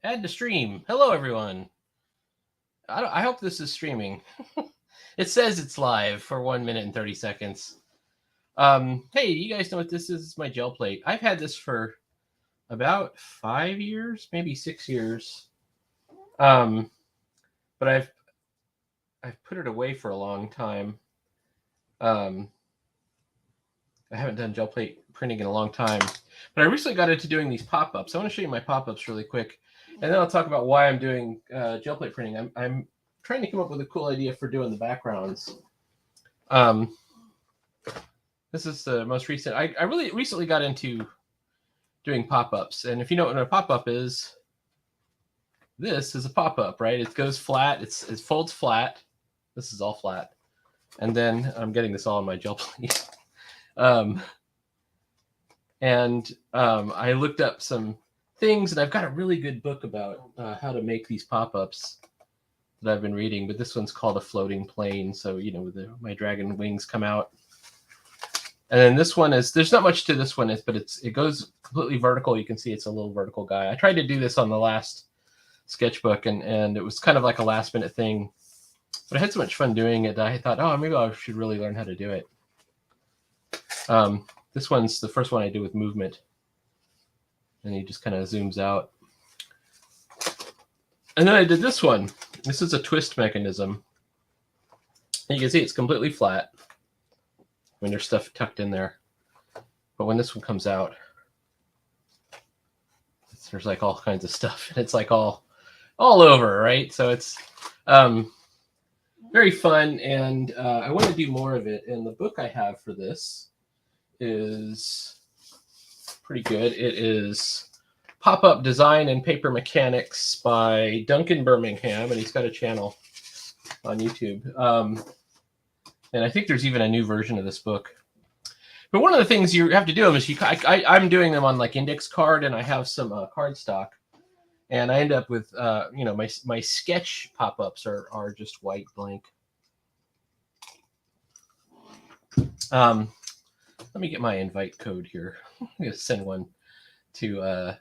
Add to stream. Hello, everyone. I hope this is streaming. It says it's live for 1 minute and 30 seconds. Hey, you guys know what this is? It's my gel plate. I've had this for about 5 years, maybe 6 years. But I've put it away for a long time. I haven't done gel plate printing in a long time. But I recently got into doing these pop-ups. I want to show you my pop-ups really quick. And then I'll talk about why I'm doing gel plate printing. I'm trying to come up with a cool idea for doing the backgrounds. This is the most recent. I really recently got into doing pop-ups. And if you know what a pop-up is, this is a pop-up, right? It goes flat. It folds flat. This is all flat. And then I'm getting this all on my gel plate. I looked up some things, and I've got a really good book about how to make these pop-ups that I've been reading, but this one's called A Floating Plane. So, you know, my dragon wings come out. And then this one there's not much to this one, but it goes completely vertical. You can see it's a little vertical guy. I tried to do this on the last sketchbook, and it was kind of like a last minute thing, but I had so much fun doing it that I thought, oh, maybe I should really learn how to do it. This one's the first one I did with movement. And he just kind of zooms out. And then I did this one. This is a twist mechanism. And you can see it's completely flat when there's stuff tucked in there. But when this one comes out, there's like all kinds of stuff. And it's like all over, right? So it's very fun. And I want to do more of it. And the book I have for this is pretty good. It is Pop-Up Design and Paper Mechanics by Duncan Birmingham, and he's got a channel on YouTube. And I think there's even a new version of this book. But one of the things you have to do is I'm doing them on like index card, and I have some cardstock, and I end up with my sketch pop-ups are just white blank. Let me get my invite code here. I'm going to send one to, I'll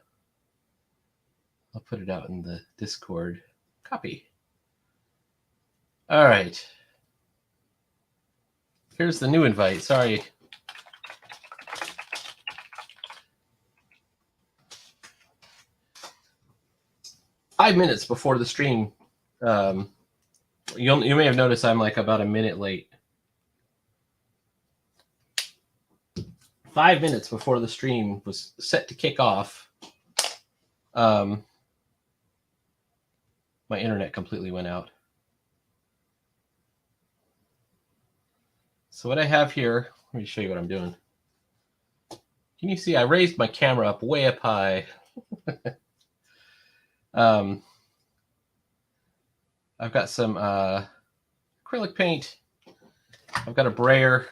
put it out in the Discord. Copy. All right. Here's the new invite. Sorry. Five minutes before the stream. You may have noticed I'm like about a minute late. 5 minutes before the stream was set to kick off, my internet completely went out. So what I have here, let me show you what I'm doing. Can you see I raised my camera up way up high? I've got some acrylic paint. I've got a brayer.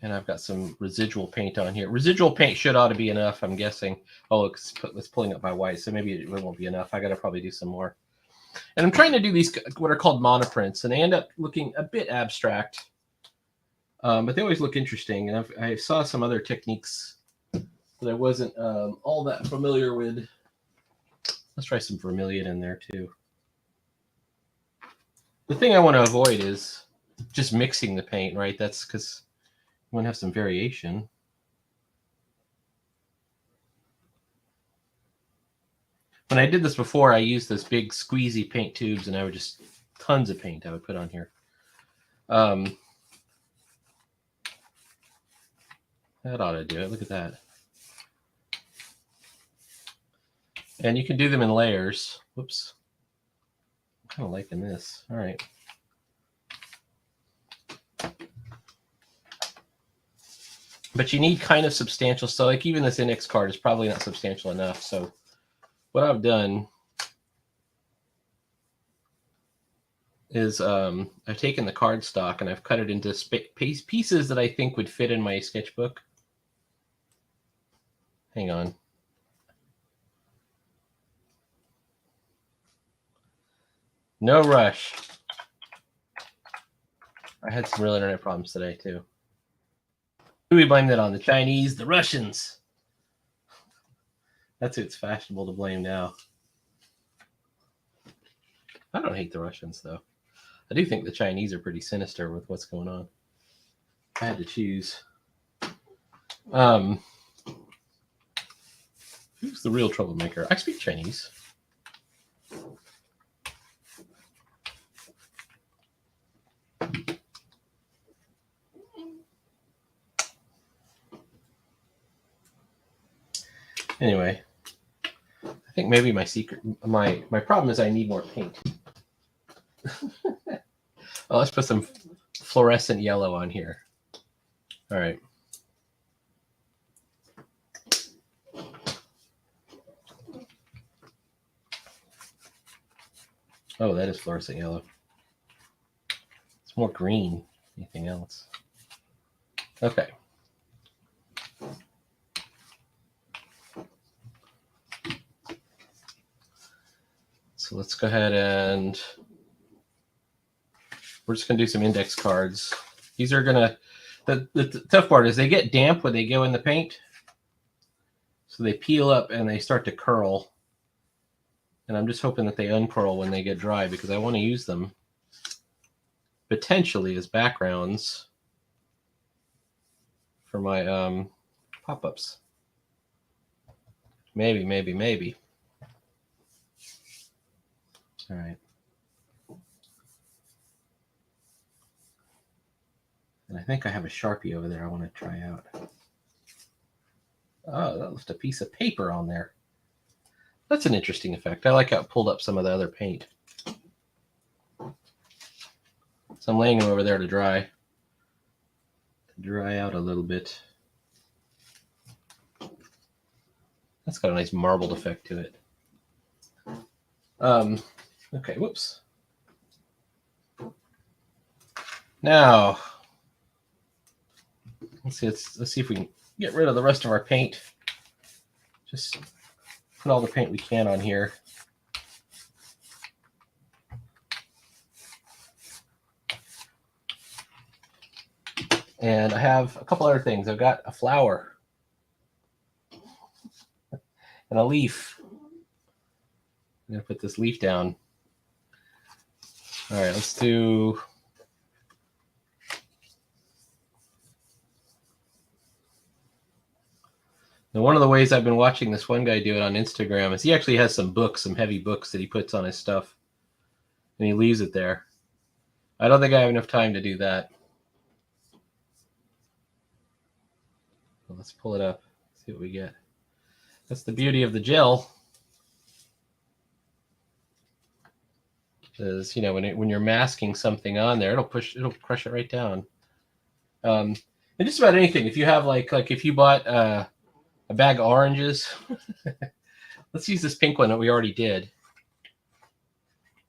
And I've got some residual paint on here. Residual paint ought to be enough, I'm guessing. Oh, it's pulling up my white, so maybe it won't be enough. I got to probably do some more. And I'm trying to do these what are called monoprints, and they end up looking a bit abstract, but they always look interesting. And I saw some other techniques that I wasn't all that familiar with. Let's try some vermilion in there too. The thing I want to avoid is just mixing the paint, right? That's because you want to have some variation. When I did this before, I used this big squeezy paint tubes, and I would just tons of paint I would put on here. That ought to do it. Look at that. And you can do them in layers. Whoops. I'm kind of liking this. All right. But you need kind of substantial. So like even this index card is probably not substantial enough. So what I've done is I've taken the cardstock and I've cut it into pieces that I think would fit in my sketchbook. Hang on. No rush. I had some real internet problems today too. Who do we blame that on? The Chinese, the Russians. That's who it's fashionable to blame now. I don't hate the Russians though. I do think the Chinese are pretty sinister with what's going on. I had to choose. Who's the real troublemaker? I speak Chinese. Anyway, I think maybe my secret, my problem is I need more paint. Oh, let's put some fluorescent yellow on here. All right. Oh, that is fluorescent yellow. It's more green than anything else. Okay. So let's go ahead and we're just going to do some index cards. These are going to, the tough part is they get damp when they go in the paint. So they peel up and they start to curl. And I'm just hoping that they uncurl when they get dry because I want to use them potentially as backgrounds for my pop-ups. Maybe. All right. And I think I have a Sharpie over there I want to try out. Oh, that left a piece of paper on there. That's an interesting effect. I like how it pulled up some of the other paint. So I'm laying them over there to dry out a little bit. That's got a nice marbled effect to it. Okay, whoops. Now, let's see if we can get rid of the rest of our paint. Just put all the paint we can on here. And I have a couple other things. I've got a flower and a leaf. I'm going to put this leaf down. All right, let's do... Now, one of the ways I've been watching this one guy do it on Instagram is he actually has some books, some heavy books that he puts on his stuff, and he leaves it there. I don't think I have enough time to do that. Well, let's pull it up, see what we get. That's the beauty of the gel. Is, you know, when you're masking something on there, it'll crush it right down. And just about anything. If you have like if you bought a bag of oranges, let's use this pink one that we already did.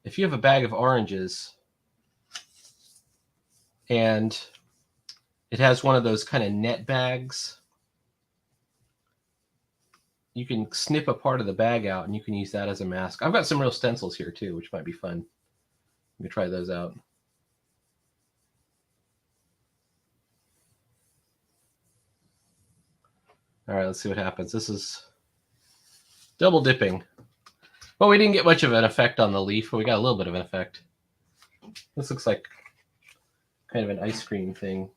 If you have a bag of oranges and it has one of those kind of net bags, you can snip a part of the bag out and you can use that as a mask. I've got some real stencils here too, which might be fun. Let me try those out. All right, let's see what happens. This is double dipping. Well, we didn't get much of an effect on the leaf, but we got a little bit of an effect. This looks like kind of an ice cream thing.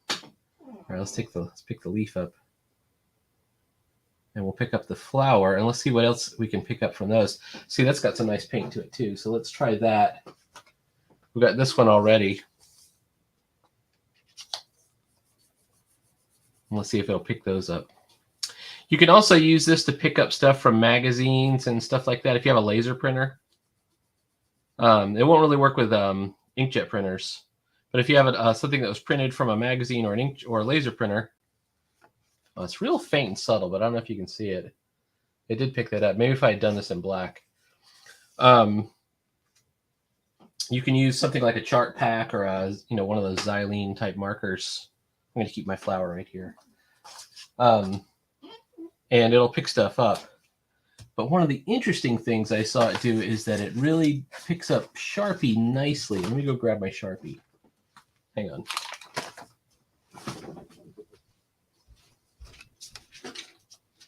All right, let's pick the leaf up. And we'll pick up the flower, and let's see what else we can pick up from those. See, that's got some nice paint to it too, so let's try that. We've got this one already. And let's see if it'll pick those up. You can also use this to pick up stuff from magazines and stuff like that if you have a laser printer. It won't really work with inkjet printers, but if you have something that was printed from a magazine or an ink or a laser printer, oh, it's real faint and subtle, but I don't know if you can see it. It did pick that up. Maybe if I had done this in black. You can use something like a chart pack or one of those xylene type markers. I'm going to keep my flower right here. And it'll pick stuff up. But one of the interesting things I saw it do is that it really picks up Sharpie nicely. Let me go grab my Sharpie. Hang on.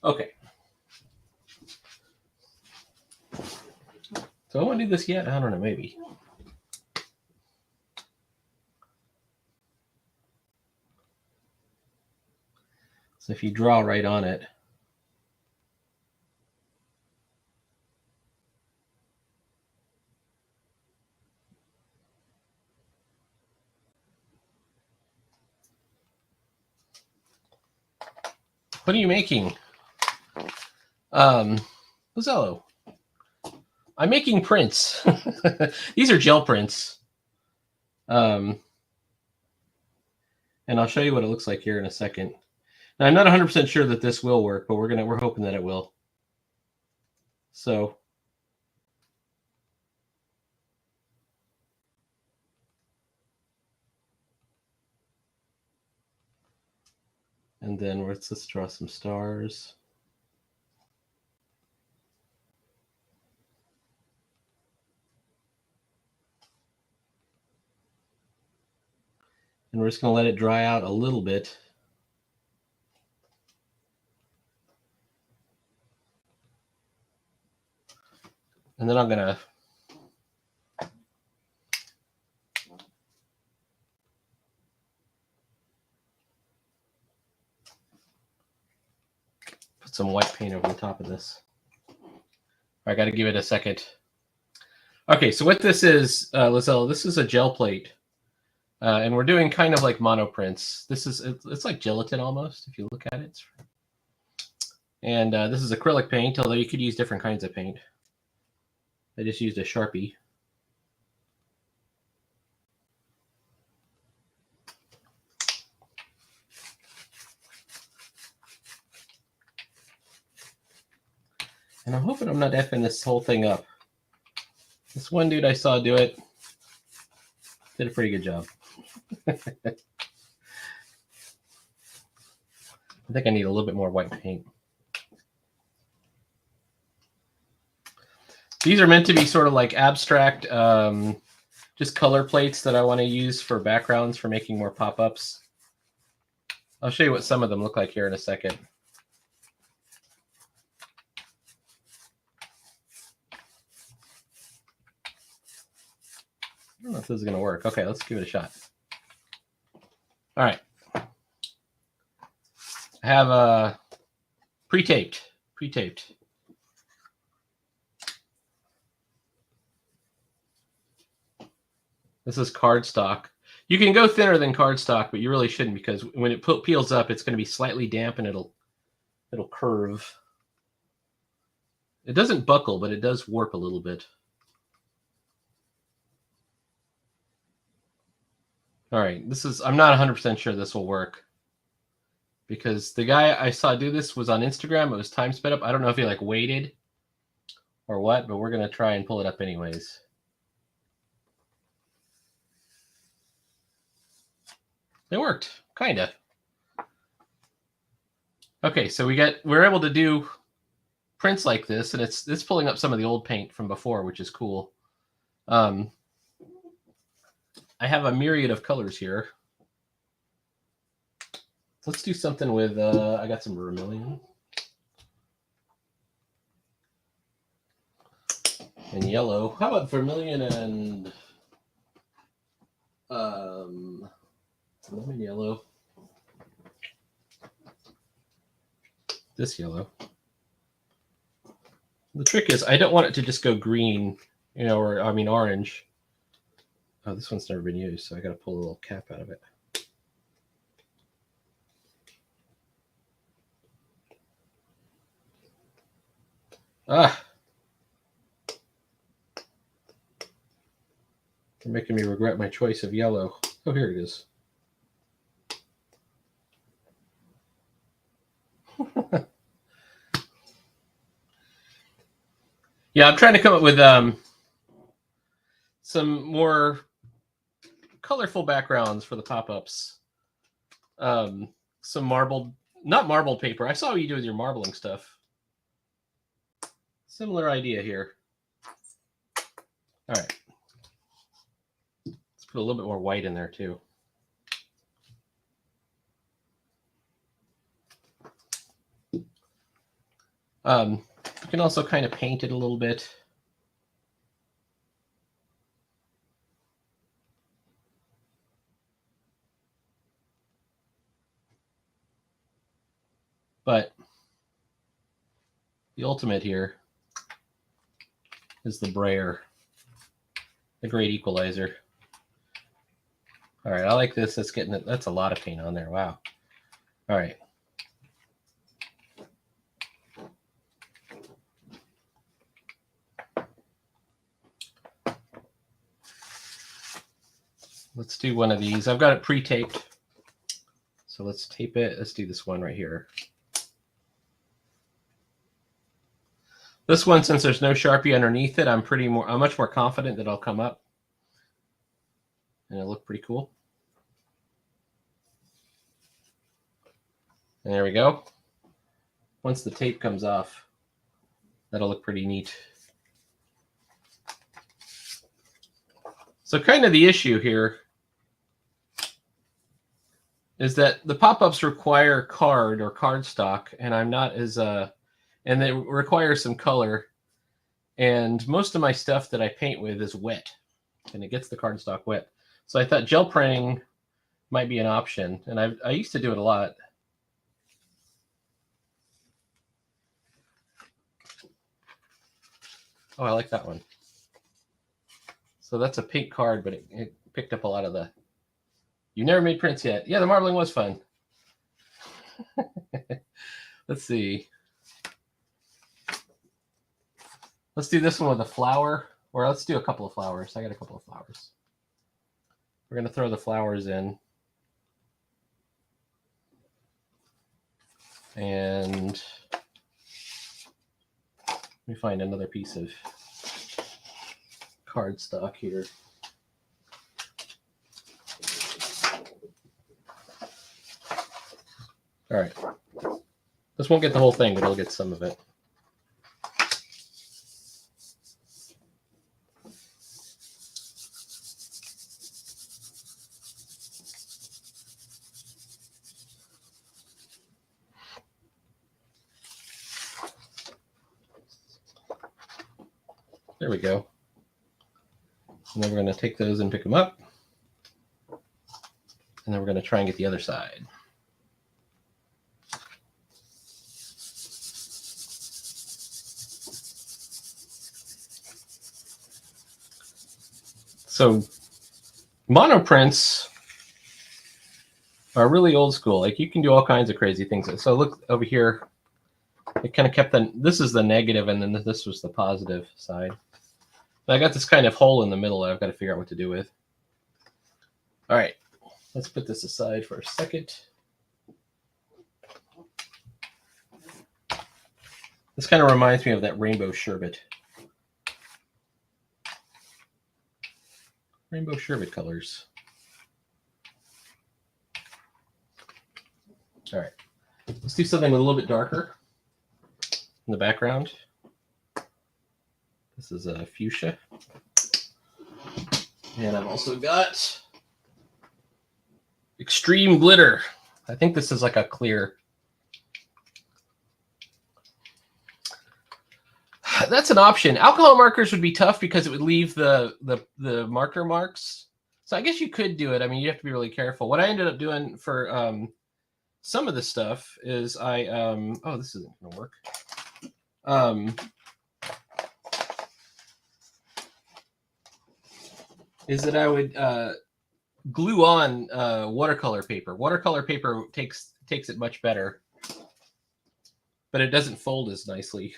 Okay. So I want to do this yet? I don't know, maybe. So if you draw right on it, what are you making? Lizzello. I'm making prints. These are gel prints. And I'll show you what it looks like here in a second. Now, I'm not 100% sure that this will work, but we're hoping that it will. So and then let's draw some stars. And we're just going to let it dry out a little bit. And then I'm going to put some white paint over the top of this. I got to give it a second. Okay, so what this is, Lizelle, this is a gel plate. And we're doing kind of like monoprints. It's like gelatin almost, if you look at it. And this is acrylic paint, although you could use different kinds of paint. I just used a Sharpie. And I'm hoping I'm not effing this whole thing up. This one dude I saw do it did a pretty good job. I think I need a little bit more white paint. These are meant to be sort of like abstract, just color plates that I want to use for backgrounds for making more pop-ups. I'll show you what some of them look like here in a second. I don't know if this is going to work. Okay, let's give it a shot. All right. I have a pre-taped. This is cardstock. You can go thinner than cardstock, but you really shouldn't, because when it peels up, it's going to be slightly damp and it'll curve. It doesn't buckle, but it does warp a little bit. All right, I'm not 100% sure this will work, because the guy I saw do this was on Instagram. It was time sped up. I don't know if he like waited or what, but we're going to try and pull it up anyways. It worked, kind of. Okay, so we're able to do prints like this, and it's pulling up some of the old paint from before, which is cool. I have a myriad of colors here. Let's do something with, I got some vermilion. And yellow. How about vermilion and lemon yellow? This yellow. The trick is I don't want it to just go green, you know, or I mean orange. Oh, this one's never been used, so I got to pull a little cap out of it. Ah. They're making me regret my choice of yellow. Oh, here it is. Yeah, I'm trying to come up with some more colorful backgrounds for the pop-ups. Some marbled, not marbled paper. I saw what you do with your marbling stuff. Similar idea here. All right. Let's put a little bit more white in there too. You can also kind of paint it a little bit. But the ultimate here is the brayer, the great equalizer. All right, I like this. That's getting it. That's a lot of paint on there. Wow. All right. Let's do one of these. I've got it pre-taped. So let's tape it. Let's do this one right here. This one, since there's no Sharpie underneath it, I'm much more confident that it'll come up. And it'll look pretty cool. And there we go. Once the tape comes off, that'll look pretty neat. So kind of the issue here is that the pop-ups require card or cardstock, and I'm not as and they require some color. And most of my stuff that I paint with is wet, and it gets the cardstock wet. So I thought gel printing might be an option, and I used to do it a lot. Oh, I like that one. So that's a pink card, but it picked up a lot of the... You never made prints yet. Yeah, the marbling was fun. Let's see. Let's do this one with a flower, or let's do a couple of flowers. I got a couple of flowers. We're going to throw the flowers in. And let me find another piece of cardstock here. All right. This won't get the whole thing, but it'll get some of it. There we go. And then we're going to take those and pick them up. And then we're going to try and get the other side. So monoprints are really old school. Like you can do all kinds of crazy things. So look over here. It kind of kept this is the negative, and then this was the positive side. I got this kind of hole in the middle that I've got to figure out what to do with. All right, let's put this aside for a second. This kind of reminds me of that rainbow sherbet. Rainbow sherbet colors. All right, let's do something with a little bit darker. in the background. This is a fuchsia. And I've also got extreme glitter. I think this is like a clear. That's an option. Alcohol markers would be tough because it would leave the marker marks. So I guess you could do it. I mean, you have to be really careful. What I ended up doing for some of the stuff is I oh, this isn't gonna work. Is that I would glue on watercolor paper. Watercolor paper takes it much better, but it doesn't fold as nicely.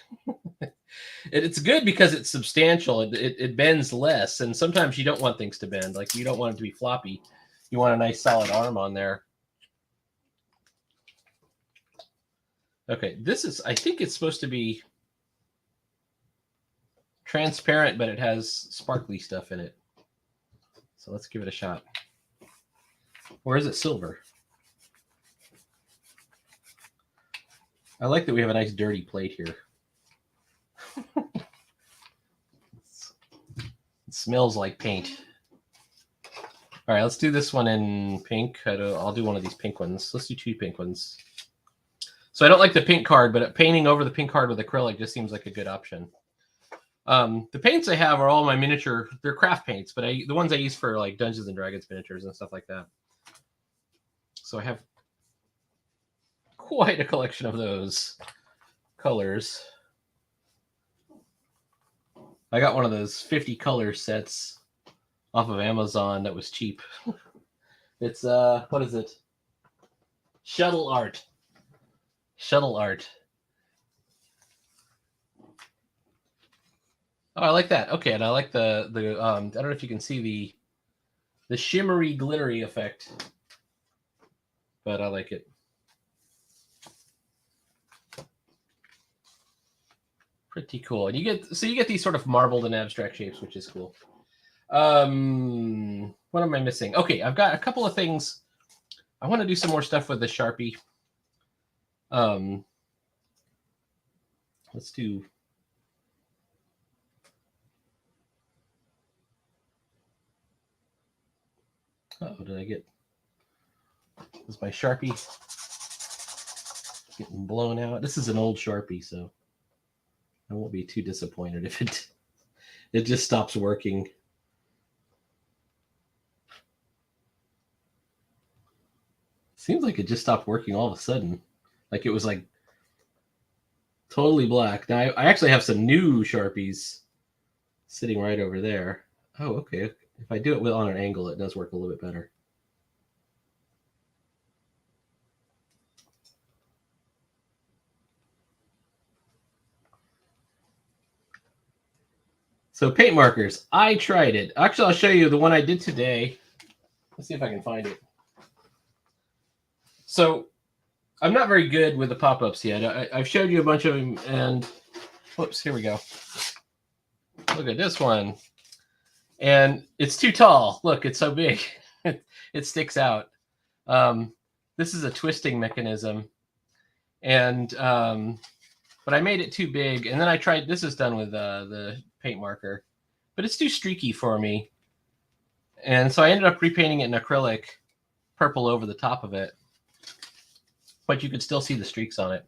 It's good because it's substantial. It bends less, and sometimes you don't want things to bend. Like you don't want it to be floppy. You want a nice solid arm on there. Okay, this is, I think it's supposed to be transparent, but it has sparkly stuff in it. So let's give it a shot. Or is it silver? I like that we have a nice dirty plate here. It smells like paint. All right, let's do this one in pink. I'll do one of these pink ones. Let's do 2 pink ones. So I don't like the pink card, but painting over the pink card with acrylic just seems like a good option. The paints I have are all my miniature. They're craft paints, but the ones I use for like Dungeons and Dragons miniatures and stuff like that. So I have quite a collection of those colors. I got one of those 50 color sets off of Amazon that was cheap. It's what is it? Shuttle art. Shuttle art. Oh, I like that. Okay, and I like the I don't know if you can see the shimmery glittery effect, but I like it. Pretty cool. And you get these sort of marbled and abstract shapes, which is cool. What am I missing? Okay, I've got a couple of things. I want to do some more stuff with the Sharpie. Let's do. Oh, did I get? Is my Sharpie getting blown out? This is an old Sharpie, so I won't be too disappointed if it just stops working. Seems like it just stopped working all of a sudden. Like it was like totally black. Now I actually have some new Sharpies sitting right over there. Oh, okay. If I do it on an angle, it does work a little bit better. So paint markers, I tried it. Actually, I'll show you the one I did today. Let's see if I can find it. So I'm not very good with the pop-ups yet. I've showed you a bunch of them, and whoops, here we go. Look at this one. And it's too tall. Look, it's so big. It sticks out. This is a twisting mechanism. And but I made it too big. And then I tried, this is done with the paint marker. But it's too streaky for me. And so I ended up repainting it in acrylic, purple over the top of it. But you could still see the streaks on it.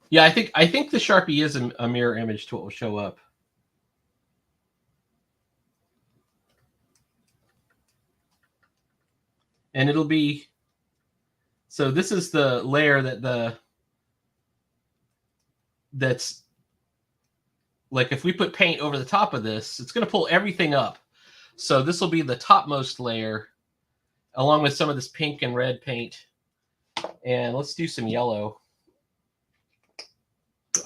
Yeah, I think the Sharpie is a mirror image to what will show up. And it'll be, so this is the layer that's like if we put paint over the top of this, it's going to pull everything up. So this will be the topmost layer along with some of this pink and red paint. And let's do some yellow.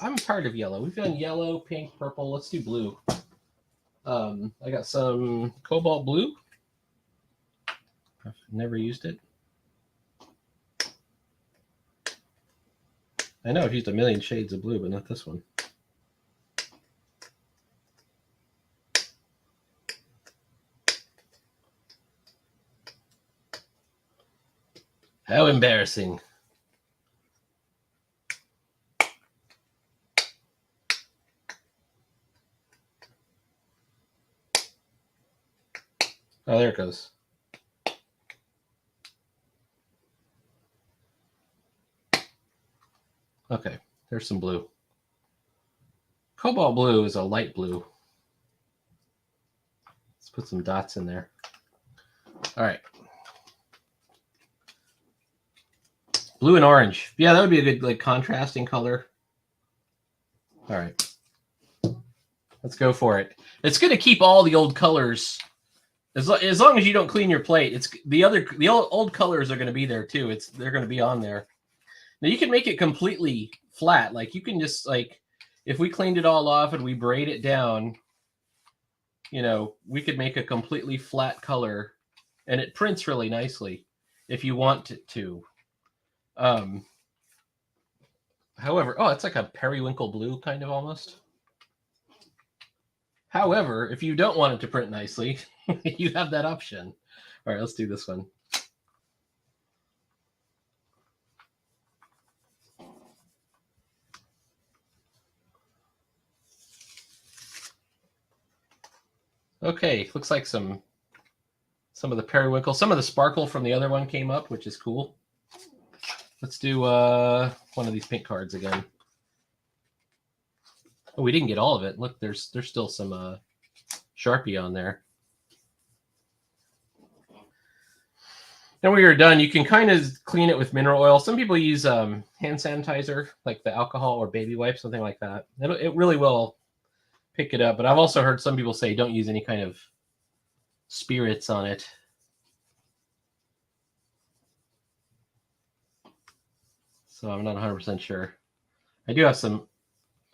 I'm tired of yellow. We've done yellow, pink, purple. Let's do blue. I got some cobalt blue. I've never used it. I know I've used a million shades of blue, but not this one. How embarrassing. Oh, there it goes. Okay, there's some blue. Cobalt blue is a light blue. Let's put some dots in there. All right. Blue and orange. Yeah, that would be a good like contrasting color. All right. Let's go for it. It's going to keep all the old colors. As long as you don't clean your plate, it's the old colors are going to be there too. They're going to be on there. Now you can make it completely flat. Like you can just like, if we cleaned it all off and we braid it down, you know, we could make a completely flat color, and it prints really nicely if you want it to. However, oh, it's like a periwinkle blue kind of almost. However, if you don't want it to print nicely, you have that option. All right, let's do this one. Okay, looks like some of the periwinkle, some of the sparkle from the other one came up, which is cool. Let's do one of these pink cards again. Oh, we didn't get all of it. Look, there's still some Sharpie on there. And when you're done, you can kind of clean it with mineral oil. Some people use hand sanitizer, like the alcohol or baby wipes, something like that. It really will pick it up. But I've also heard some people say don't use any kind of spirits on it. So I'm not 100% sure. I do have some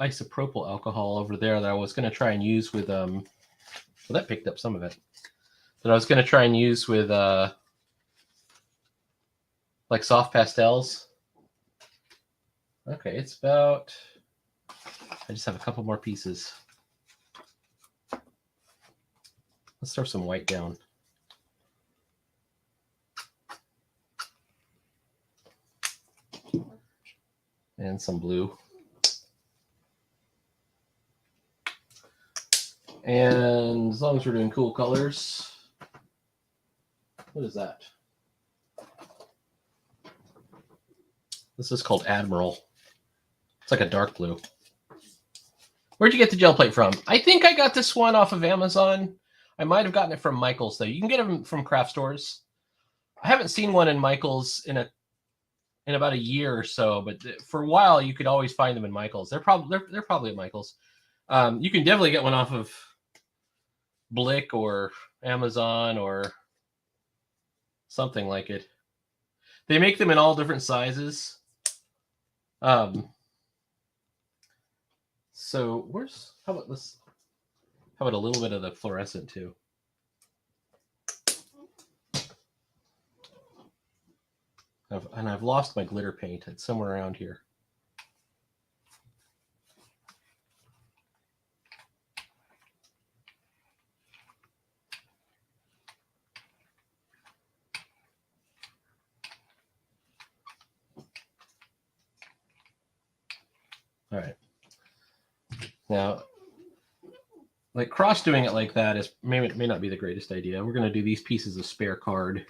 isopropyl alcohol over there that I was going to try and use with well, that picked up some of it. That I was going to try and use with like soft pastels. Okay, it's about, I just have a couple more pieces. Let's throw some white down. And some blue. And as long as we're doing cool colors, what is that? This is called Admiral. It's like a dark blue. Where'd you get the gel plate from? I think I got this one off of Amazon. I might have gotten it from Michael's, though. You can get them from craft stores. I haven't seen one in Michael's in about a year or so, but for a while you could always find them in Michael's. They're probably at Michael's. You can definitely get one off of Blick or Amazon or something like it. They make them in all different sizes. So how about this? How about a little bit of the fluorescent too? I've lost my glitter paint. It's somewhere around here. All right. Now, like cross doing it like that is may not be the greatest idea. We're going to do these pieces of spare card.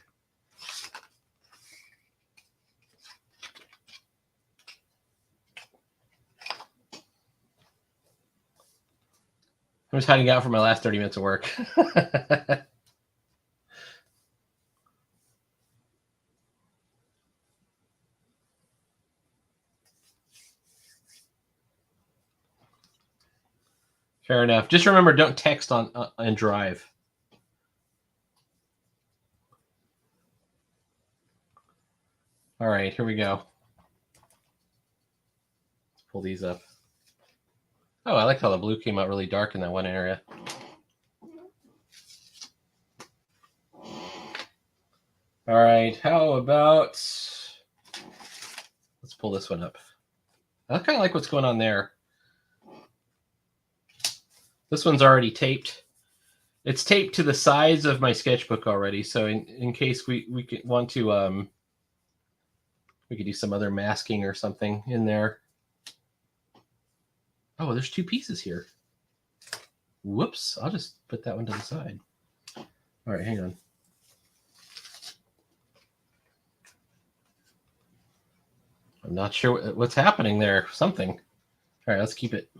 I'm just hiding out for my last 30 minutes of work. Fair enough. Just remember, don't text on Drive. All right, here we go. Let's pull these up. Oh, I like how the blue came out really dark in that one area. All right, how about, let's pull this one up. I kind of like what's going on there. This one's already taped. It's taped to the sides of my sketchbook already, so in case we want to, we could do some other masking or something in there. Oh, there's two pieces here. Whoops, I'll just put that one to the side. All right, hang on. I'm not sure what's happening there. Something. All right, let's keep it.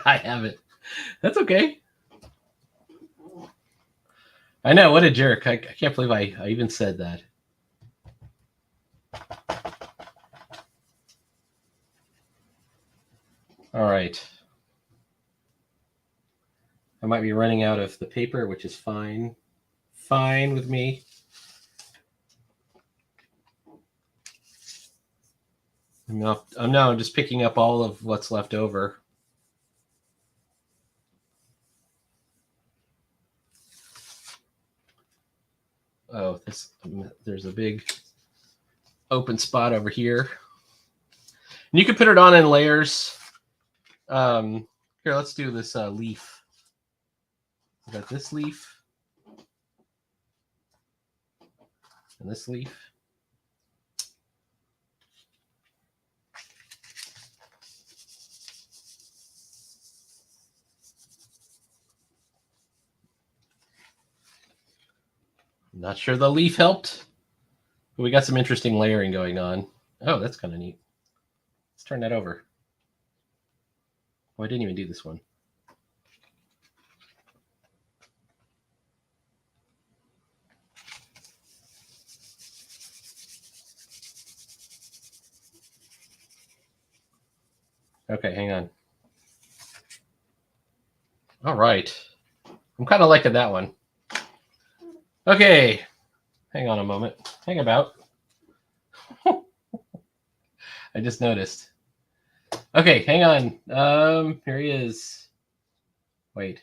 I have it. That's okay. I know, what a jerk. I can't believe I even said that. All right. I might be running out of the paper, which is fine. Fine with me. I'm now just picking up all of what's left over. Oh, there's a big open spot over here. And you can put it on in layers. Here, let's do this leaf. I got this leaf. And this leaf. I'm not sure the leaf helped, but we got some interesting layering going on. Oh, that's kind of neat. Let's turn that over. Oh, I didn't even do this one. Okay, hang on. All right. I'm kind of liking that one. Okay. Hang on a moment. Hang about. I just noticed. Okay, hang on. Here he is. Wait.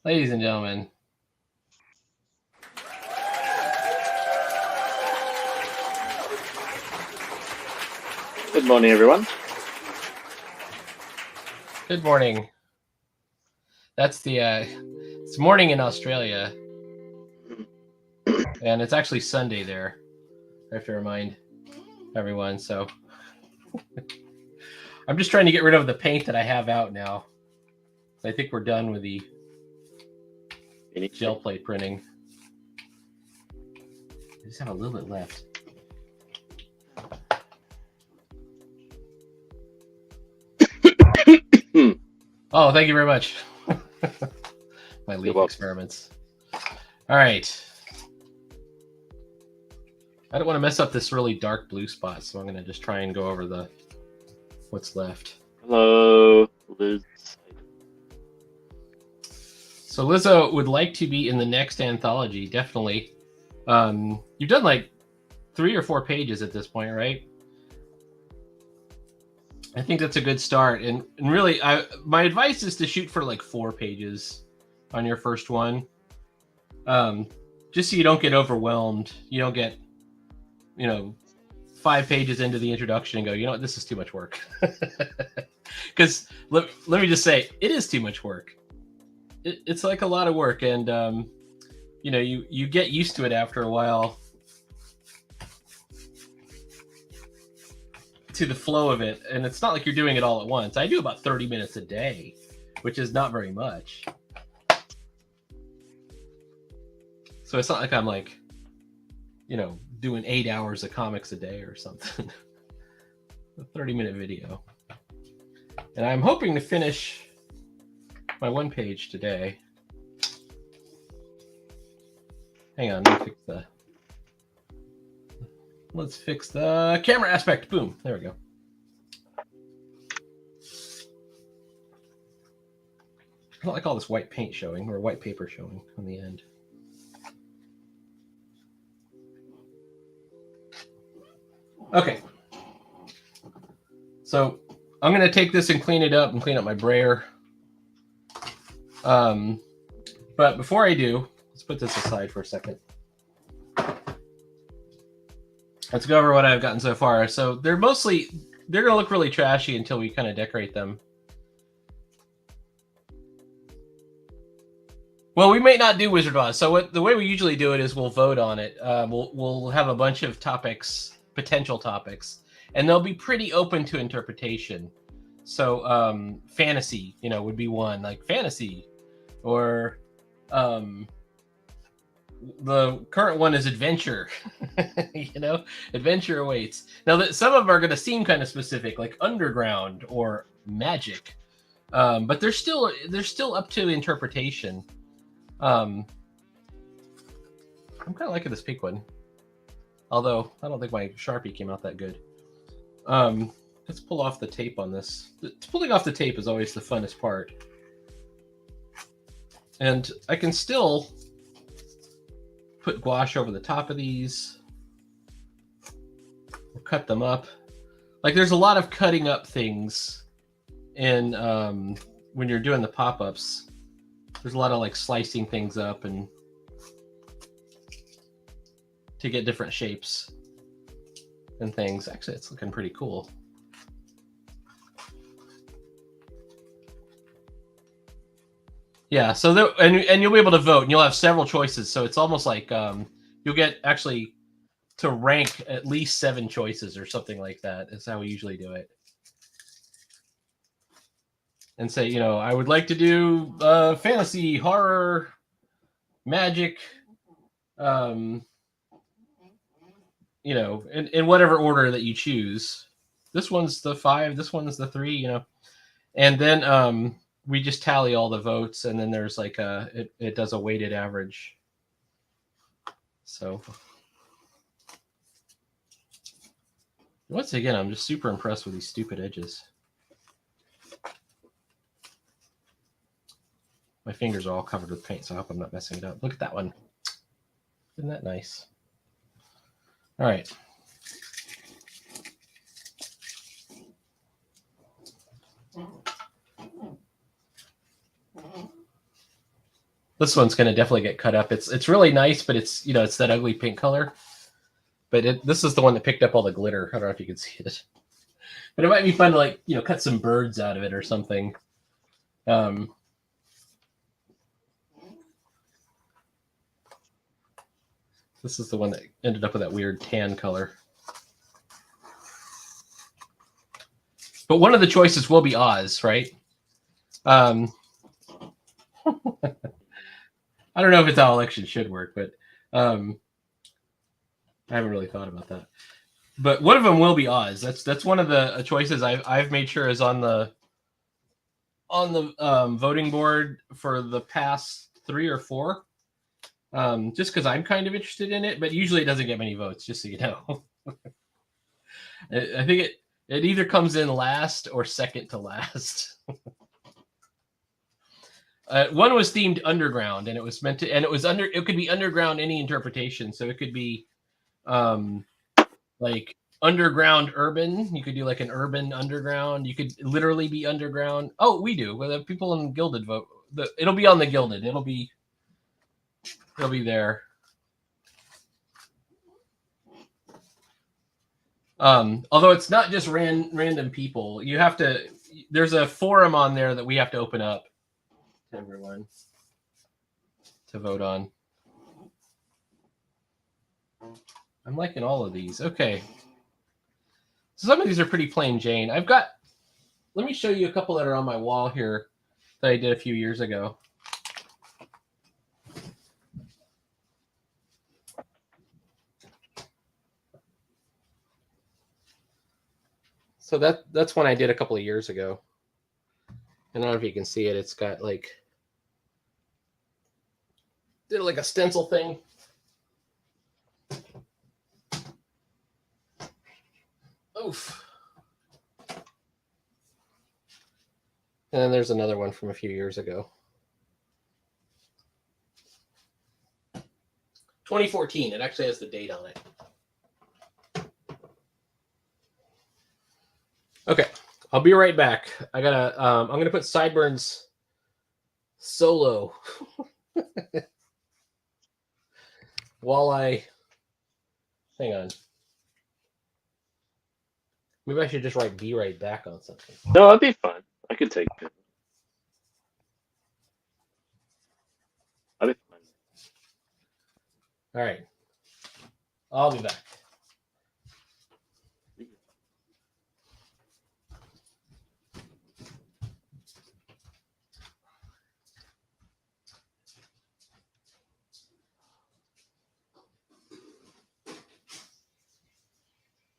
Ladies and gentlemen. Good morning, everyone. Good morning. That's the it's morning in Australia. And it's actually Sunday there. I have to remind everyone. So I'm just trying to get rid of the paint that I have out now. I think we're done with the gel plate printing. I just have a little bit left. Oh, thank you very much. My leaf experiments. All right. I don't want to mess up this really dark blue spot, so I'm going to just try and go over what's left. Hello, Liz. So Lizzo would like to be in the next anthology, definitely. You've done like 3 or 4 pages at this point, right? I think that's a good start. And really, my advice is to shoot for like 4 pages on your first one. Just so you don't get overwhelmed. You don't get, 5 pages into the introduction and go, you know what, this is too much work. Because let me just say, it is too much work. It's like a lot of work, and you get used to it after a while, to the flow of it. And it's not like you're doing it all at once. I do about 30 minutes a day, which is not very much. So it's not like I'm like, doing 8 hours of comics a day or something. A 30-minute video. And I'm hoping to finish my 1 page today. Hang on, let's fix the camera aspect. Boom, there we go. I don't like all this white paint showing, or white paper showing on the end. Okay. So I'm going to take this and clean it up and clean up my brayer. But before I do, let's put this aside for a second. Let's go over what I've gotten so far. So they're going to look really trashy until we kind of decorate them. Well, we may not do Wizard of Oz. So the way we usually do it is we'll vote on it. We'll have a bunch of topics, potential topics, and they'll be pretty open to interpretation. So fantasy, would be one, like fantasy, or the current one is adventure. Adventure awaits. Now that some of them are going to seem kind of specific, like underground or magic, but they're still up to interpretation. I'm kind of liking this pink one, although I don't think my Sharpie came out that good. Let's pull off the tape on this. Pulling off the tape is always the funnest part, and I can still put gouache over the top of these, or cut them up. Like there's a lot of cutting up things in when you're doing the pop-ups. There's a lot of like slicing things up and to get different shapes and things. Actually, it's looking pretty cool. Yeah, so and you'll be able to vote, and you'll have several choices. So it's almost like you'll get actually to rank at least 7 choices or something like that. Is how we usually do it. And say, I would like to do fantasy, horror, magic, in whatever order that you choose. This one's the 5, this one's the 3, and then we just tally all the votes, and then there's like it does a weighted average. So once again, I'm just super impressed with these stupid edges. My fingers are all covered with paint, so I hope I'm not messing it up. Look at that one. Isn't that nice? All right. This one's going to definitely get cut up. It's really nice, but it's it's that ugly pink color. But this is the one that picked up all the glitter. I don't know if you can see it, but it might be fun to like cut some birds out of it or something. This is the one that ended up with that weird tan color. But one of the choices will be Oz, right? I don't know if it's how elections should work, but I haven't really thought about that. But one of them will be Oz. That's one of the choices I've made sure is on the voting board for the past 3 or 4. Just because I'm kind of interested in it, but usually it doesn't get many votes, just so you know. I think it either comes in last or second to last. One was themed underground, and it was meant to, and it could be underground any interpretation. So it could be like underground urban. You could do like an urban underground. You could literally be underground. Oh, we do. Well, the people in Gilded vote. It'll be on the Gilded. It'll be there. Although it's not just random people. You have to. There's a forum on there that we have to open up to everyone to vote on. I'm liking all of these. Okay. So some of these are pretty plain Jane. Let me show you a couple that are on my wall here that I did a few years ago. So that's one I did a couple of years ago. I don't know if you can see it. It's got like, did like a stencil thing. Oof. And then there's another one from a few years ago. 2014. It actually has the date on it. Okay, I'll be right back. I'm gonna put Sideburns solo while hang on. Maybe I should just write "be right back" on something. No, that'd be fun. I could take it. That'd be fun. All right, I'll be back.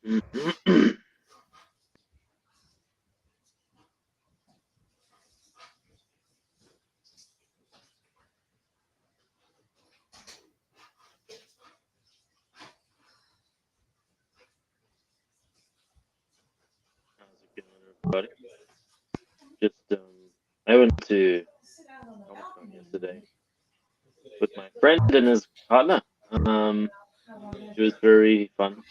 Everybody. Just I went to Comic-Con yesterday with my friend and his partner. It was very fun.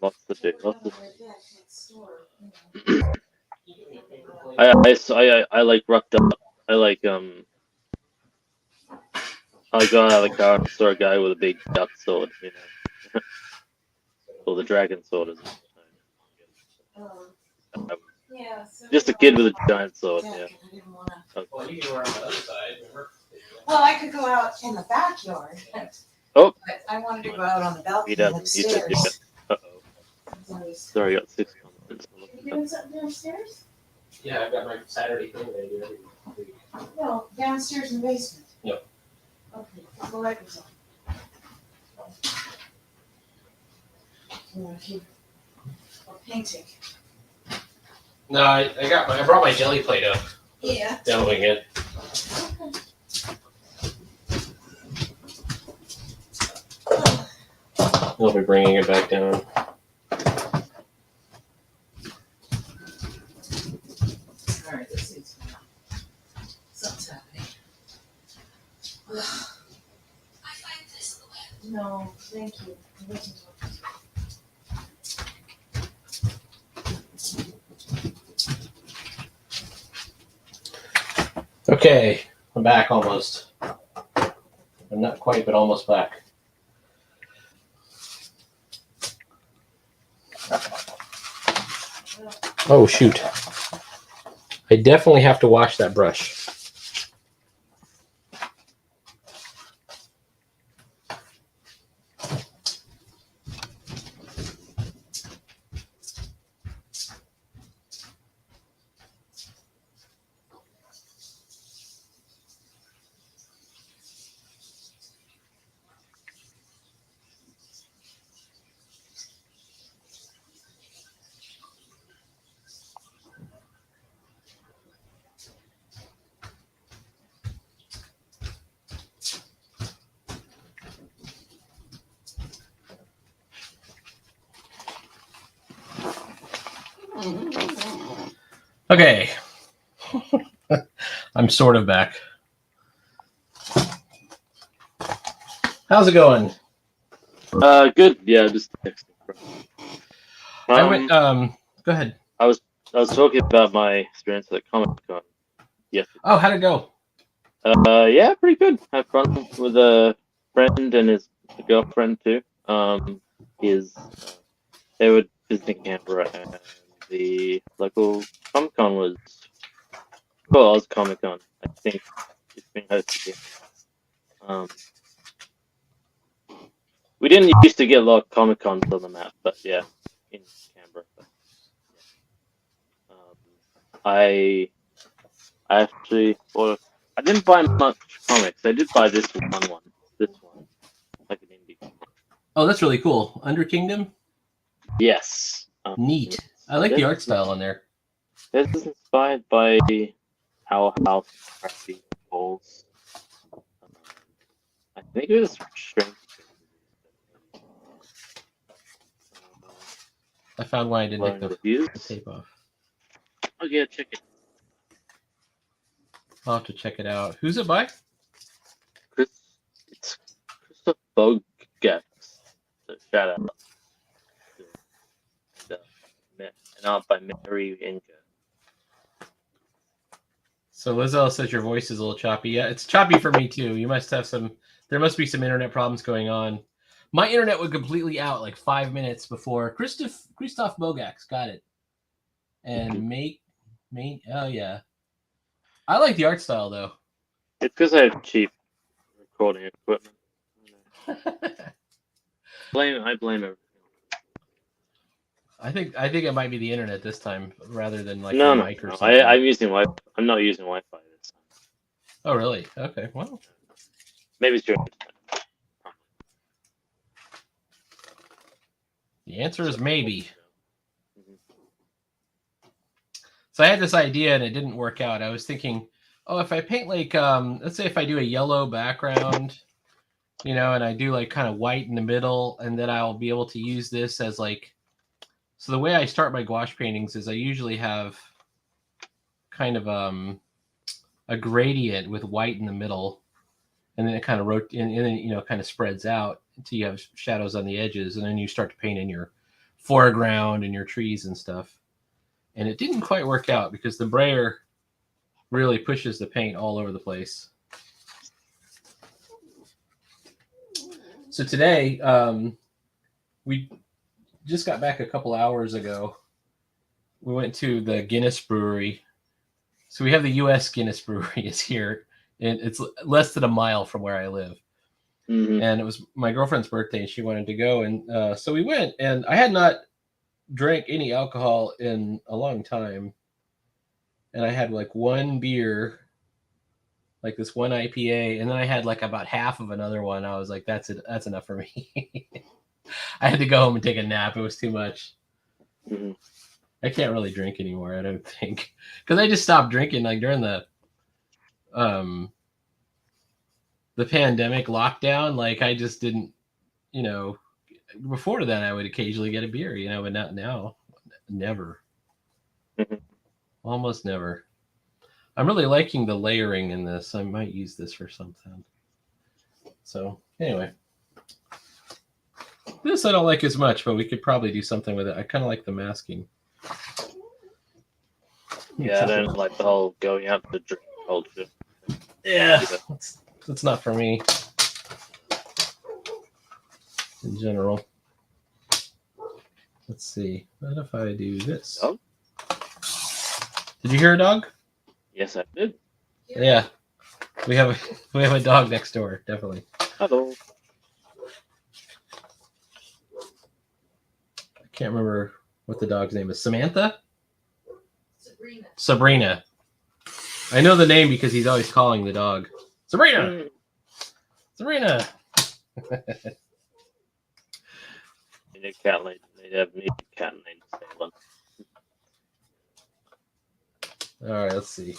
Lots to do. Lots of. I like rocked up. I like I got out of the car and saw a guy with a big duck sword. You know, or the dragon sword is. Um, just a kid with a giant sword. Yeah. Well, you can wear on the other side. Remember? Well, I could go out in the backyard. Oh. But I wanted to go out on the balcony He doesn't. He said, upstairs. yeah. Uh-oh. Sorry, I got 6 comments. You doing something downstairs? Yeah, I've got my Saturday thing that I do every week. No, downstairs in the basement. Yep. Okay, the light was on. Or painting. No, I brought my jelly Play-Doh. Yeah. Demoing it. We'll be bringing it back down. Alright, this is something's happening. I find this on the web. No, thank you. I wasn't talking. Okay, I'm back almost. I'm not quite, but almost back. Oh, shoot. I definitely have to wash that brush. Okay. I'm sort of back. How's it going? Good. Yeah, just texting. I went. Go ahead. I was talking about my experience at Comic-Con yesterday. Oh, how'd it go? Yeah, pretty good. Had fun with a friend and his girlfriend too. They were visiting Canberra, and the local Comic-Con was Oz Comic-Con. I think it's been hosted here. We didn't used to get a lot of Comic-Cons on the map, but yeah, in Canberra. But, yeah. I actually bought. I didn't buy much comics. I did buy this one, like an indie. Oh, that's really cool. Under Kingdom? Yes. Neat. I like the art style on there. This is inspired by Our House Crappy Balls. I think it was Strange. I found why I didn't take the reviews. tape off. Oh yeah, check it. I'll have to check it out. Who's it by? It's Christopher Bogax. So shout out. And art by Mary Inca. So Lizelle says your voice is a little choppy. Yeah, it's choppy for me too. You must have there must be some internet problems going on. My internet went completely out like 5 minutes before. Christoph Bogax, got it. And oh yeah. I like the art style though. It's because I have cheap recording equipment. I blame everything. I think it might be the internet this time rather than like No, the no, mic or no. something. I'm using Wi-Fi. I'm not using Wi-Fi this time. Oh really? Okay. Well. Maybe it's your. The answer is maybe. Mhm. So I had this idea and it didn't work out. I was thinking, oh, if I paint like, let's say if I do a yellow background, you know, and I do like kind of white in the middle, and then I'll be able to use this as like, so the way I start my gouache paintings is I usually have kind of a gradient with white in the middle, and then it kind of and then you know kind of spreads out until you have shadows on the edges, and then you start to paint in your foreground and your trees and stuff. And it didn't quite work out because the brayer really pushes the paint all over the place. So today, we just got back a couple hours ago. We went to the Guinness Brewery. So we have the U.S. Guinness Brewery is here, and it's less than a mile from where I live. Mhm. And it was my girlfriend's birthday, and she wanted to go, and so we went. And I had not drank any alcohol in a long time, and I had like one beer, like this one IPA, and then I had like about half of another one. I was like, that's it, that's enough for me. I had to go home and take a nap. It was too much. Mhm. I can't really drink anymore, I don't think, because I just stopped drinking like during the pandemic lockdown. Like I just didn't, you know, before then I would occasionally get a beer, you know, but not now. Never. Mhm. Almost never. I'm really liking the layering in this. I might use this for something. So anyway, this I don't like as much, but we could probably do something with it. I kind of like the masking. Yeah, I don't like the whole going out to drink culture. Yeah, Either. that's not for me in general. Let's see. What if I do this? Dog? Did you hear a dog? Yes, I did. Yeah. We have a dog next door, definitely. Hello. I can't remember what the dog's name is. Samantha? Sabrina. Sabrina. I know the name because he's always calling the dog. Sabrina! Mm. Sabrina! Need a cat lady. They have need a cat named Salem. All right, let's see.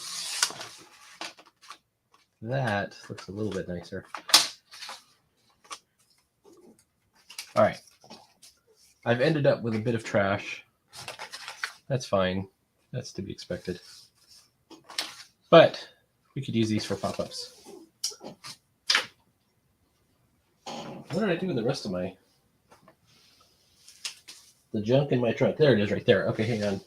That looks a little bit nicer. All right. I've ended up with a bit of trash. That's fine. That's to be expected. But we could use these for pop-ups. What did I do with the rest of the junk in my trunk? There it is right there. Okay, hang on.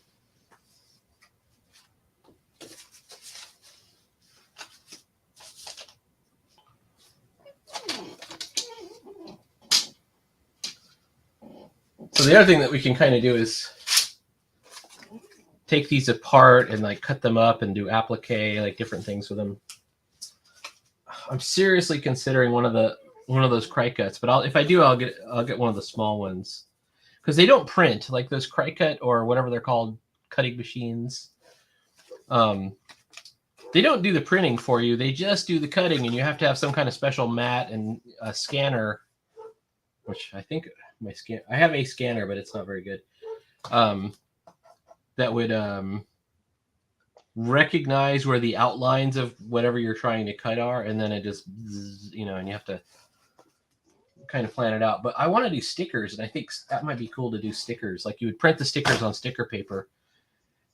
So the other thing that we can kind of do is take these apart and like cut them up and do applique, like different things with them. I'm seriously considering one of those Cricuts, but if I do, I'll get one of the small ones because they don't print like those Cricut or whatever they're called, cutting machines. They don't do the printing for you; they just do the cutting, and you have to have some kind of special mat and a scanner, which I think I have a scanner, but it's not very good. That would recognize where the outlines of whatever you're trying to cut are, and then it just, you know, and you have to kind of plan it out. But I want to do stickers, and I think that might be cool to do stickers. Like you would print the stickers on sticker paper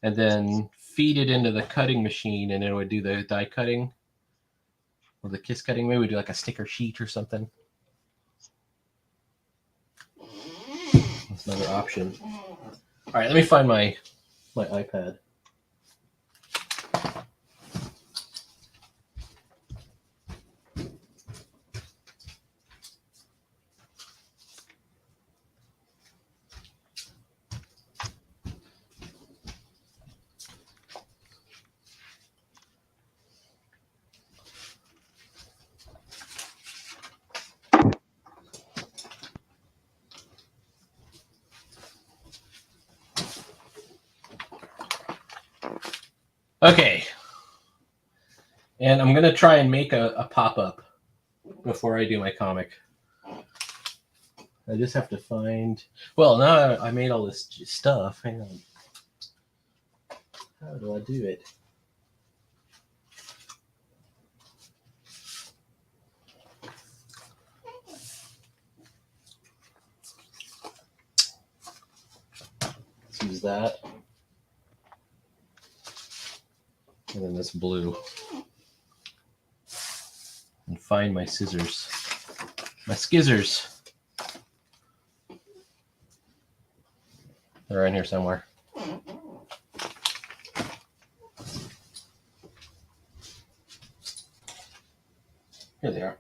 and then feed it into the cutting machine, and it would do the die cutting or the kiss cutting. Maybe we do like a sticker sheet or something. That's another option. All right, let me find my iPad. Okay. And I'm going to try and make a pop-up before I do my comic. I just have to find. Well, now I made all this stuff. Hang on. How do I do it? Let's use that. And then this blue. And find my scissors. My skizzers. They're in here somewhere. Here they are.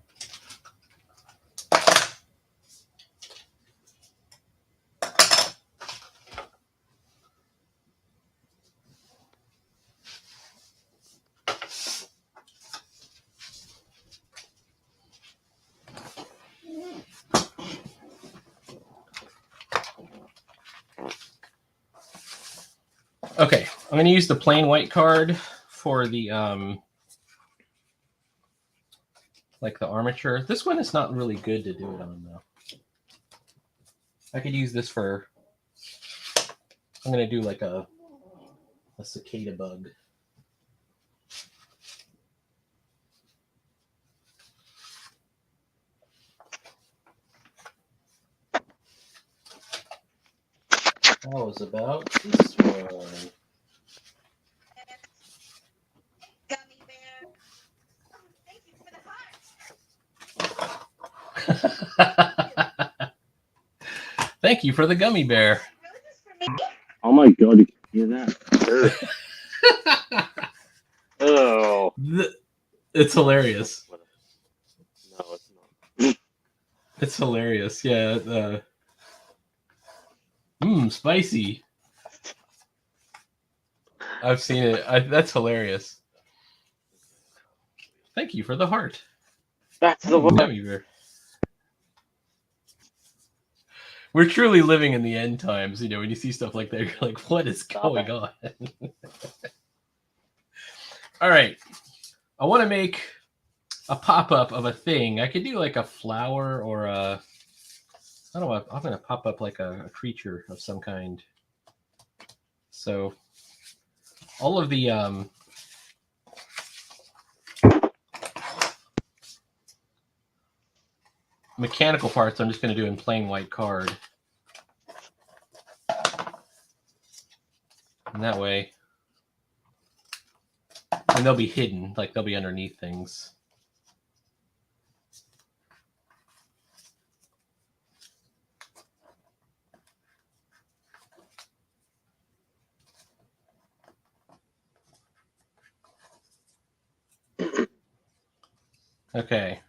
Okay, I'm going to use the plain white card for the like the armature. This one is not really good to do it on though. I could use this for. I'm going to do like a cicada bug. That was about this one. Gummy bear. Thank you for the heart. Thank you for the gummy bear. Roses for me. Oh my god, you can hear that? Oh. It's hilarious. No, it's not. It's hilarious. Yeah. Spicy. I've seen it. That's hilarious. Thank you for the heart. That's the one. Gummy bear. We're truly living in the end times. You know, when you see stuff like that, you're like, what is going on? All right. I want to make a pop-up of a thing. I could do like a flower or a... I don't know. I'm going to pop up like a creature of some kind. So all of the... mechanical parts I'm just going to do in plain white card. And that way, and they'll be hidden, like they'll be underneath things. Okay.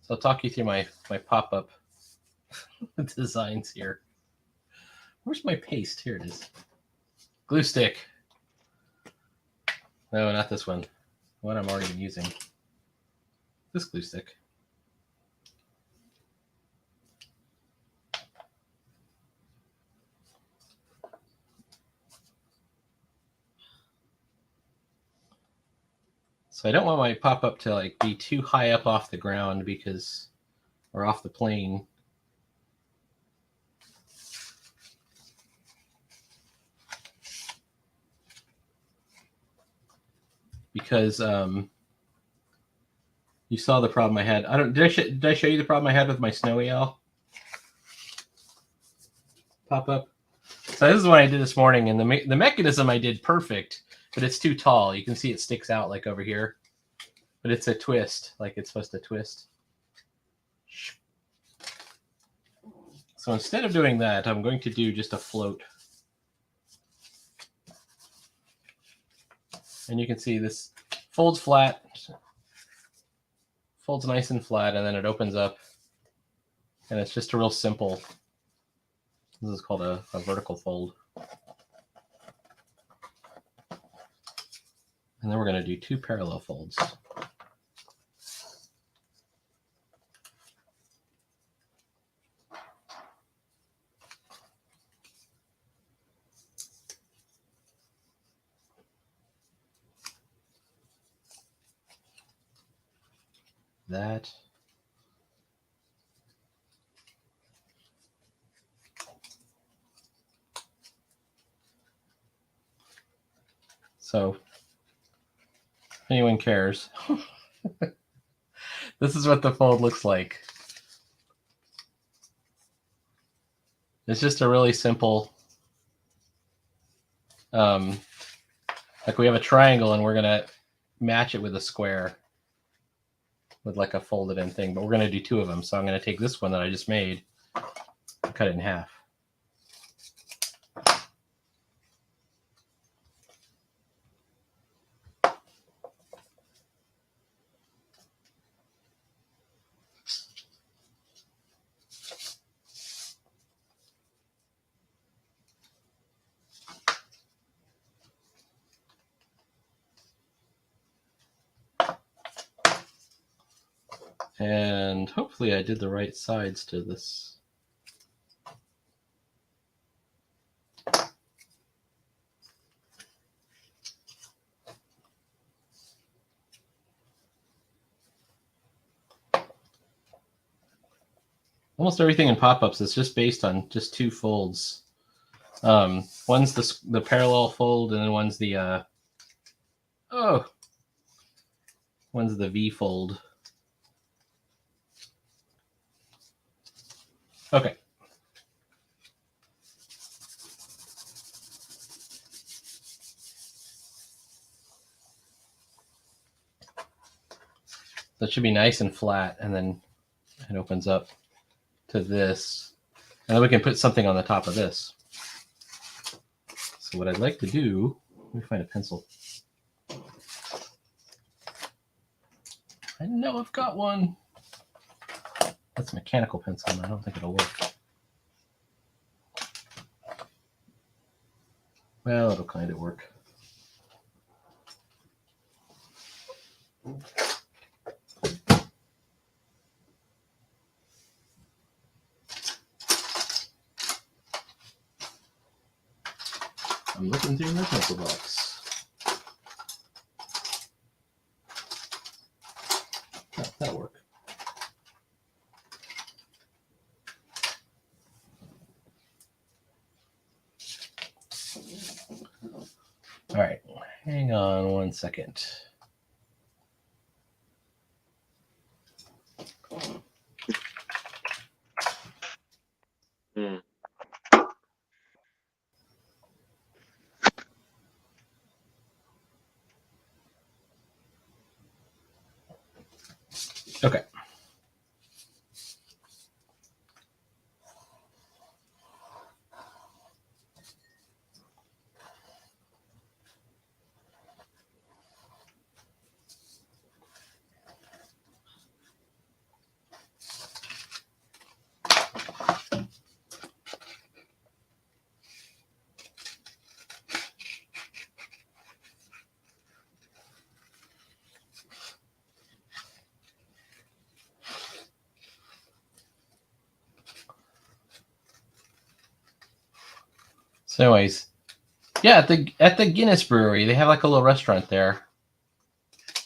So I'll talk you through my pop-up designs here. Where's my paste? Here it is. Glue stick. No, not this one. What I'm already using. This glue stick. So I don't want my pop-up to like be too high up off the ground because, or off the plane. Because you saw the problem I had. Did I show you the problem I had with my snowy owl pop-up? So this is what I did this morning, and the mechanism I did perfect, but it's too tall. You can see it sticks out like over here, but it's a twist, like it's supposed to twist. So instead of doing that, I'm going to do just a float. And you can see this folds flat, folds nice and flat, and then it opens up. And it's just a real simple, this is called a vertical fold. And then we're going to do 2 parallel folds. that. So, if anyone cares, this is what the fold looks like. It's just a really simple, like we have a triangle and we're going to match it with a square with like a folded in thing, but we're going to do two of them. So I'm going to take this one that I just made and cut it in half. And hopefully I did the right sides to this. Almost everything in pop-ups is just based on just two folds. One's the parallel fold, and then one's the one's the V fold. Okay. That should be nice and flat, and then it opens up to this. And then we can put something on the top of this. So what I'd like to do, let me find a pencil. I know I've got one. That's a mechanical pencil, and I don't think it'll work. Well, it'll kind of work. I'm looking through my pencil box. Oh, that'll work. All right, hang on one second. Hmm. Okay. So anyways, yeah, at the Guinness Brewery, they have like a little restaurant there.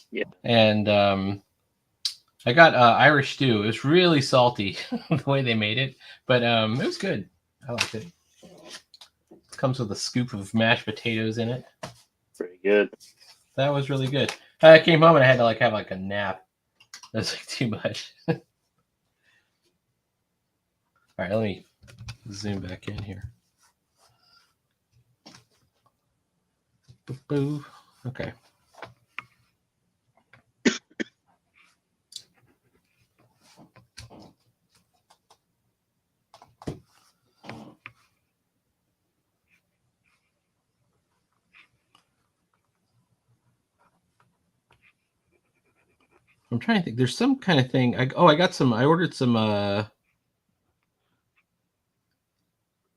Yeah. And I got Irish stew. It was really salty the way they made it, but it was good. I liked it. It comes with a scoop of mashed potatoes in it. Pretty good. That was really good. I came home and I had to like have like a nap. That's like too much. All right, let me zoom back in here. Boo. Okay. I'm trying to think. There's some kind of thing. I got some. I ordered some.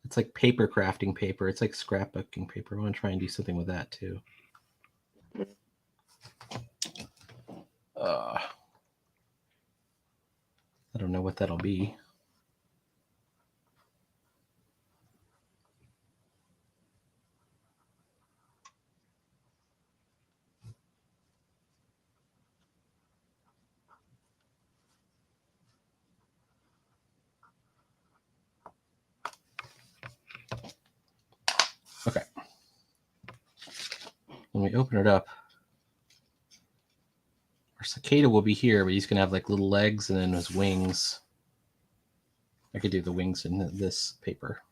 It's like paper crafting paper. It's like scrapbooking paper. I want to try and do something with that too. I don't know what that'll be. when we open it up, our cicada will be here, but he's going to have like little legs and then his wings. I could do the wings in this paper.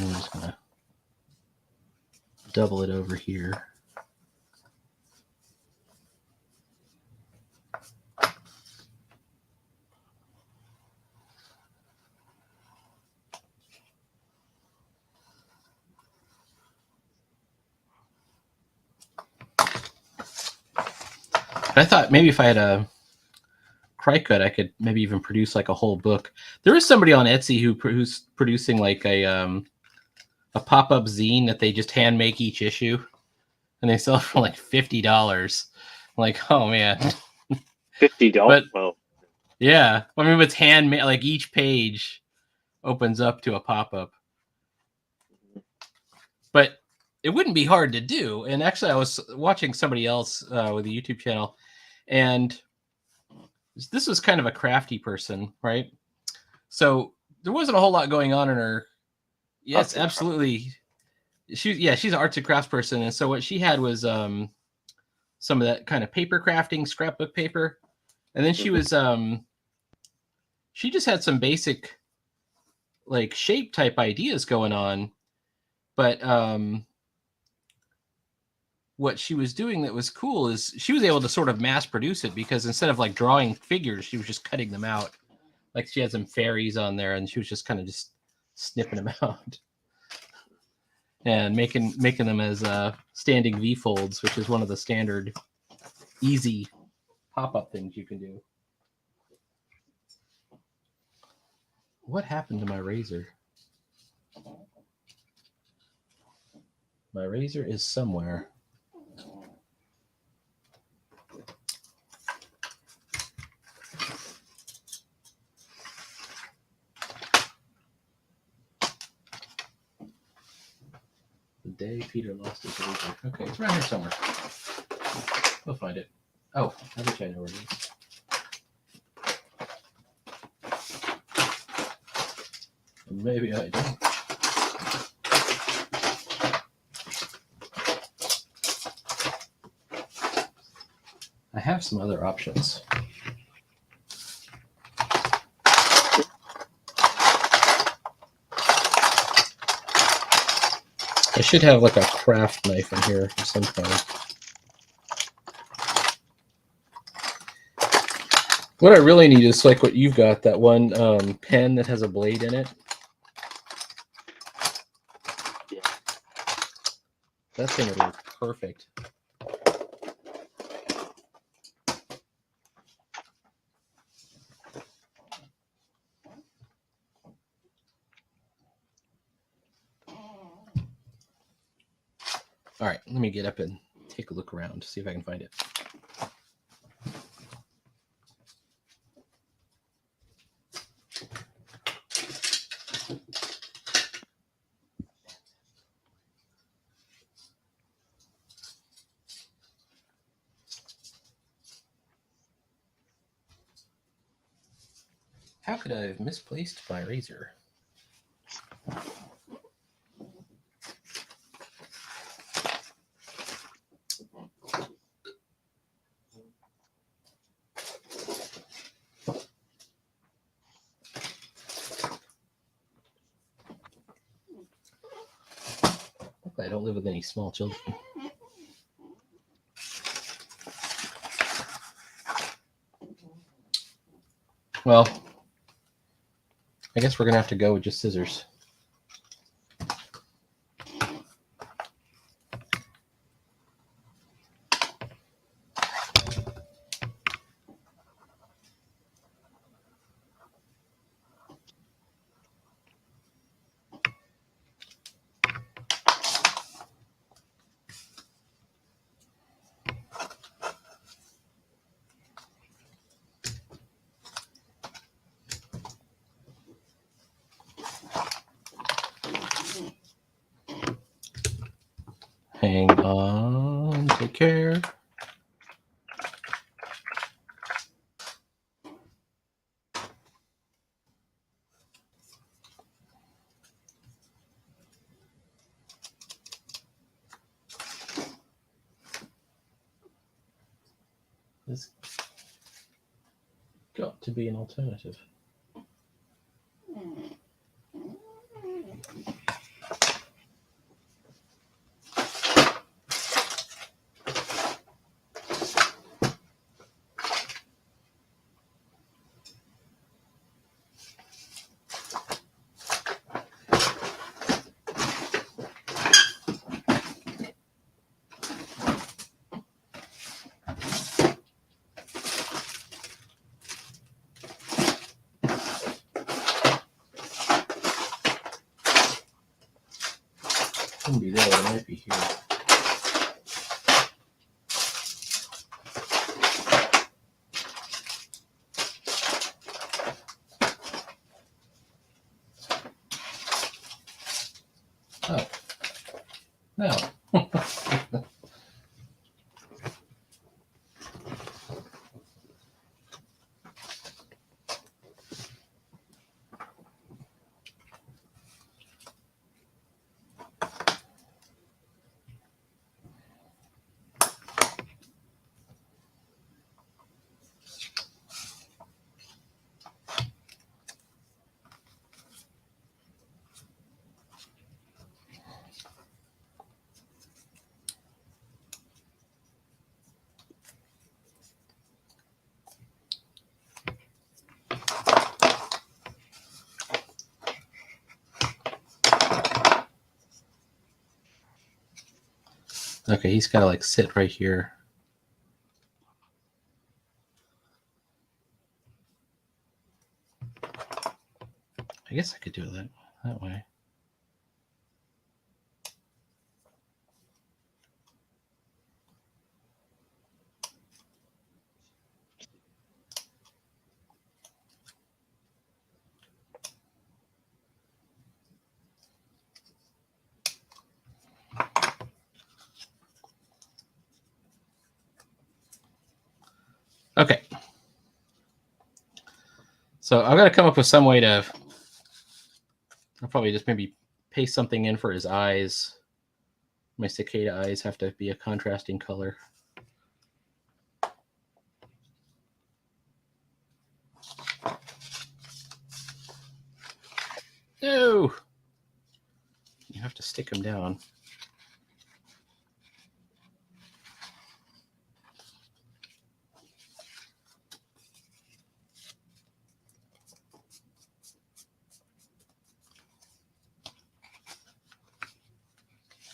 I'm just going to double it over here. I thought maybe if I had a Cricut, I could maybe even produce like a whole book. There is somebody on Etsy who's producing like a pop-up zine that they just hand make each issue, and they sell for like $50. Like, oh man, $50. Well, yeah. I mean, it's handmade. Like each page opens up to a pop-up, but it wouldn't be hard to do. And actually, I was watching somebody else with a YouTube channel, and this was kind of a crafty person, right? So there wasn't a whole lot going on in her. Yes, absolutely. She's an arts and crafts person, and so what she had was some of that kind of paper crafting, scrapbook paper, and then she was she just had some basic like shape type ideas going on, but what she was doing that was cool is she was able to sort of mass produce it, because instead of like drawing figures, she was just cutting them out. Like she had some fairies on there, and she was just kind of just snipping them out and making them as standing V folds, which is one of the standard easy pop-up things you can do. What happened to my razor? My razor is somewhere. The day Peter lost his razor. Okay, it's around here somewhere. We'll find it. Oh, I bet I know where it is. Maybe I do. I have some other options. I should have like a craft knife in here of some kind. What I really need is like what you've got, that one pen that has a blade in it. Yeah. That thing would work perfect. All right, let me get up and take a look around, see if I can find it. How could I have misplaced my razor? Luckily, I don't live with any small children. Well, I guess we're going to have to go with just scissors. Hang on. Take care. There's got to be an alternative. Couldn't be there, it might be here. Oh. No. Okay, he's got to like sit right here. I guess I could do it that way. Okay. So I've got to come up with some way to, I'll probably just maybe paste something in for his eyes. My cicada eyes have to be a contrasting color. No! You have to stick them down.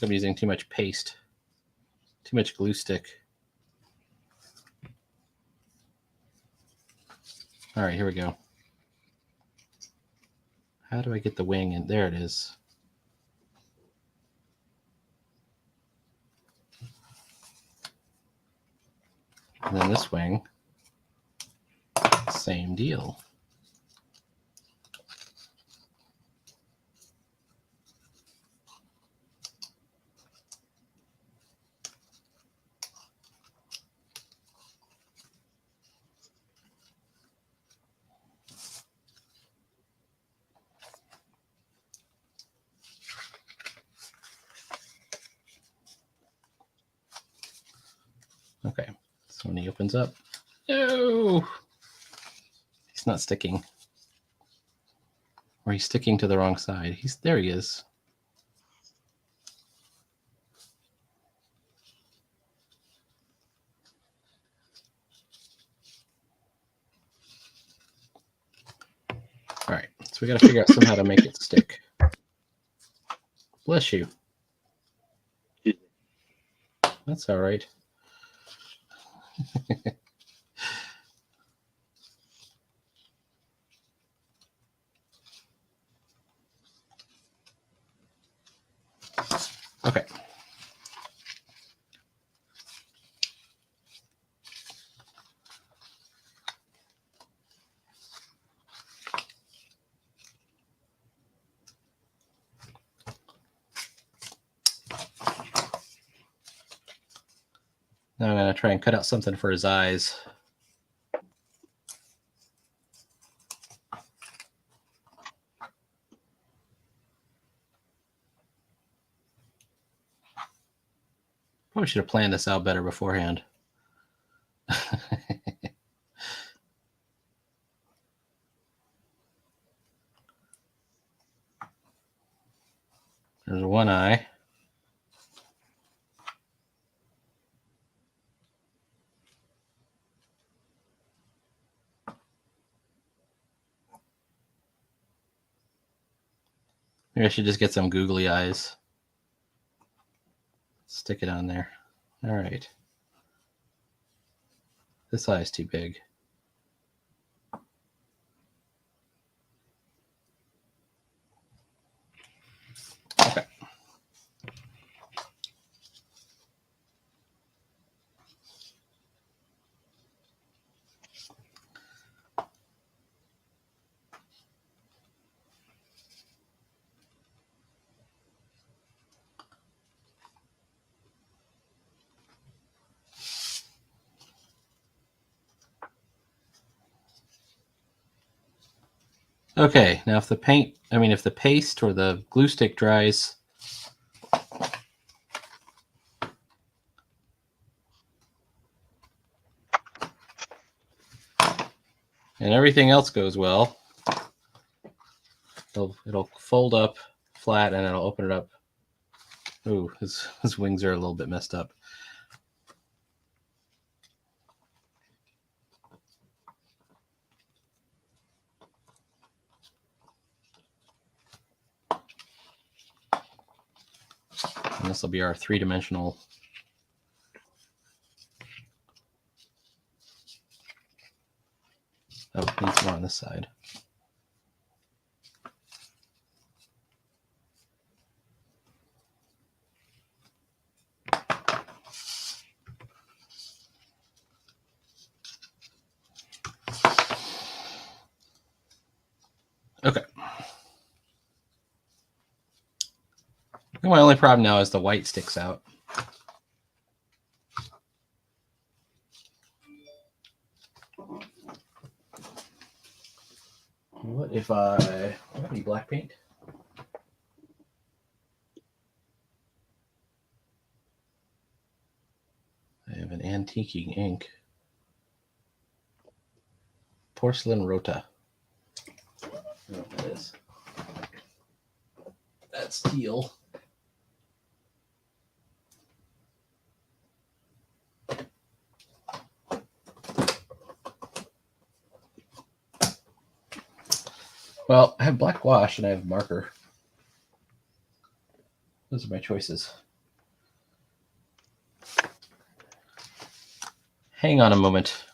I'm using too much paste, too much glue stick. All right, here we go. How do I get the wing in? There it is. And then this wing, same deal. Okay, so when he opens up, no, he's not sticking. Or he's sticking to the wrong side. There he is. All right, so we got to figure out somehow to make it stick. Bless you. That's all right. Okay. Now I'm going to try and cut out something for his eyes. Probably should have planned this out better beforehand. There's one eye. Maybe I should just get some googly eyes. Stick it on there. All right. This eye is too big. Okay. Okay, now if the paste or the glue stick dries, and everything else goes well, it'll fold up flat and it'll open it up. Ooh, his wings are a little bit messed up. And this will be our three-dimensional. Oh, it needs more on this side. Okay. My only problem now is the white sticks out. What if I have any black paint? I have an antiquing ink. Porcelain Rota. I don't know what that is. That's teal. Well, I have black wash and I have marker. Those are my choices. Hang on a moment.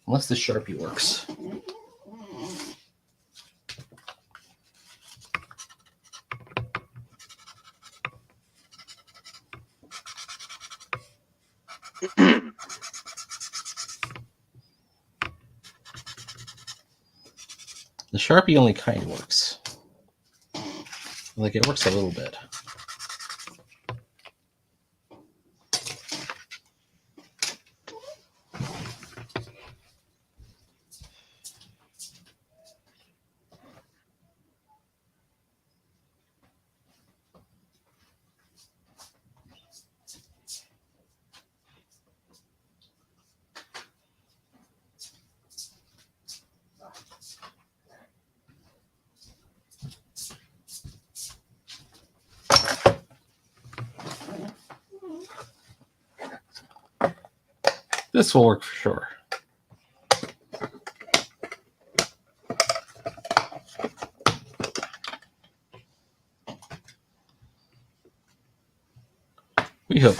Unless the Sharpie works. The Sharpie only kind of works. Like, it works a little bit. This will work for sure. We hope.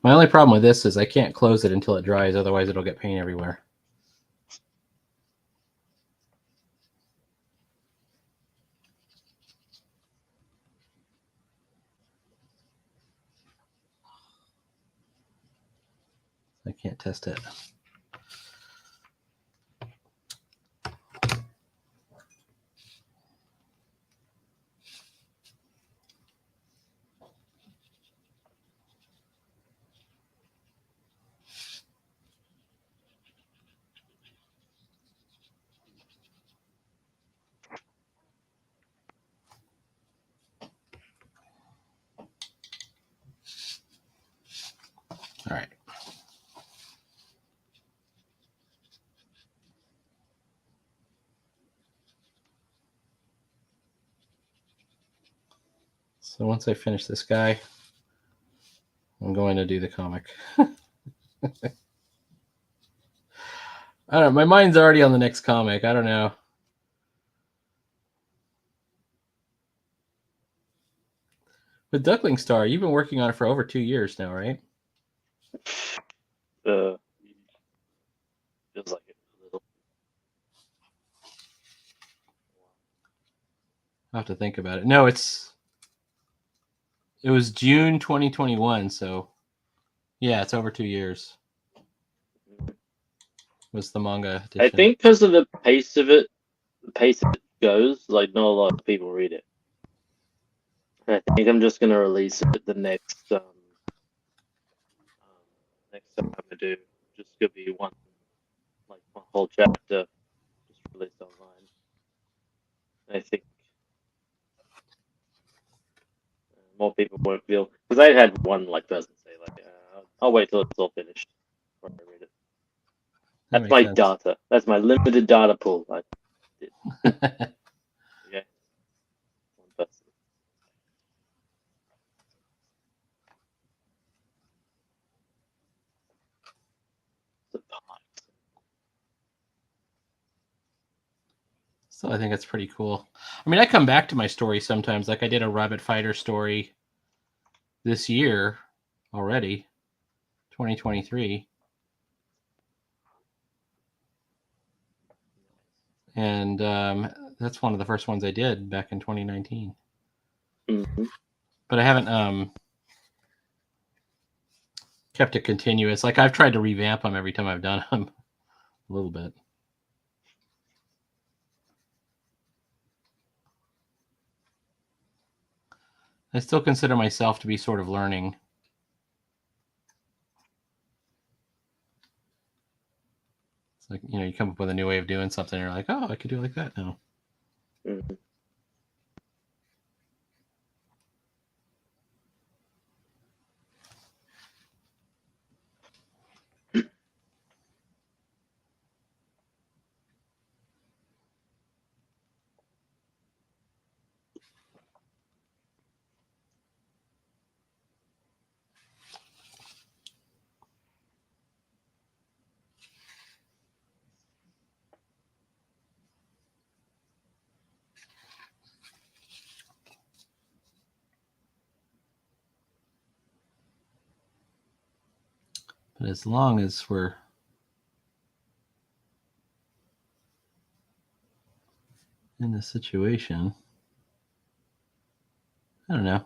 My only problem with this is I can't close it until it dries, otherwise it'll get paint everywhere. I can't test it. All right. So once I finish this guy, I'm going to do the comic. I don't know. My mind's already on the next comic. I don't know. With Duckling Star, you've been working on it for over 2 years now, right? Feels like it a little. I'll have to think about it. No, it was June 2021, so yeah, it's over 2 years. Was the manga edition. I think because of the pace it goes, like not a lot of people read it. And I think I'm just gonna release it the next time I do. Just gonna be one whole chapter just released online. I think more people won't feel, because I had one person say I'll wait till it's all finished before I read it. That's my data. That's my limited data pool. Okay. One person. So I think it's pretty cool. I mean, I come back to my story sometimes. Like I did a Rabbit Fighter story this year already, 2023. And that's one of the first ones I did back in 2019. Mm-hmm. But I haven't kept it continuous. Like I've tried to revamp them every time I've done them a little bit. I still consider myself to be sort of learning. It's like, you come up with a new way of doing something, and you're like, oh, I could do it like that now. Mm-hmm. But as long as we're in this situation, I don't know.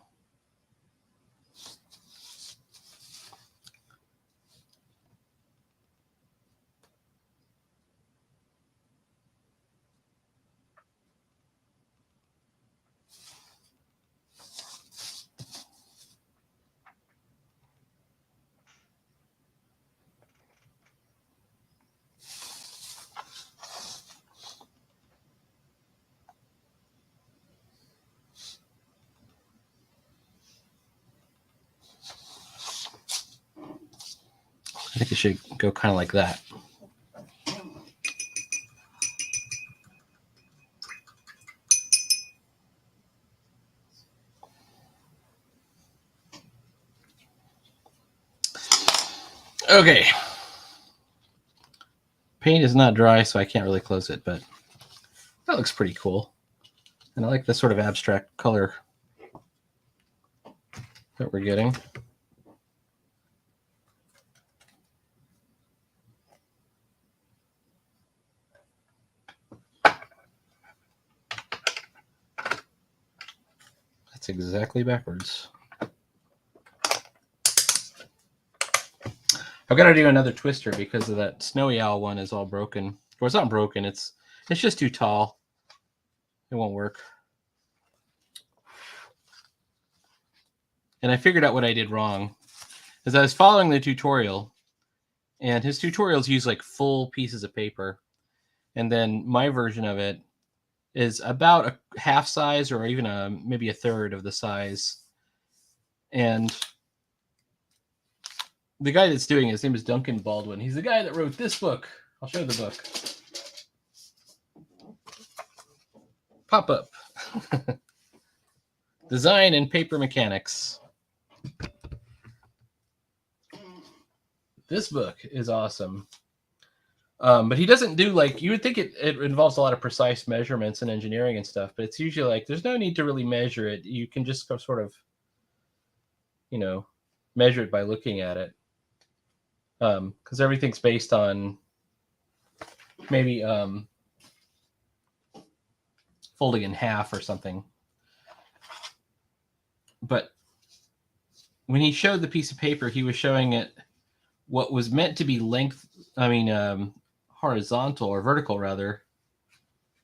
I think it should go kind of like that. Okay. Paint is not dry, so I can't really close it, but that looks pretty cool. And I like the sort of abstract color that we're getting. exactly backwards. I've got to do another twister because of that Snowy Owl one is all broken. Or it's not broken. It's just too tall. It won't work. And I figured out what I did wrong. As I was following the tutorial, and his tutorials use like full pieces of paper. And then my version of it is about a half size or even maybe a third of the size. And the guy that's doing it, his name is Duncan Baldwin. He's the guy that wrote this book. I'll show the book. Pop up. Design and Paper Mechanics. This book is awesome. But he doesn't do like, you would think it involves a lot of precise measurements and engineering and stuff, but it's usually like, there's no need to really measure it. You can just sort of, measure it by looking at it. Because everything's based on maybe folding in half or something. But when he showed the piece of paper, he was showing it what was meant to be horizontal or vertical rather,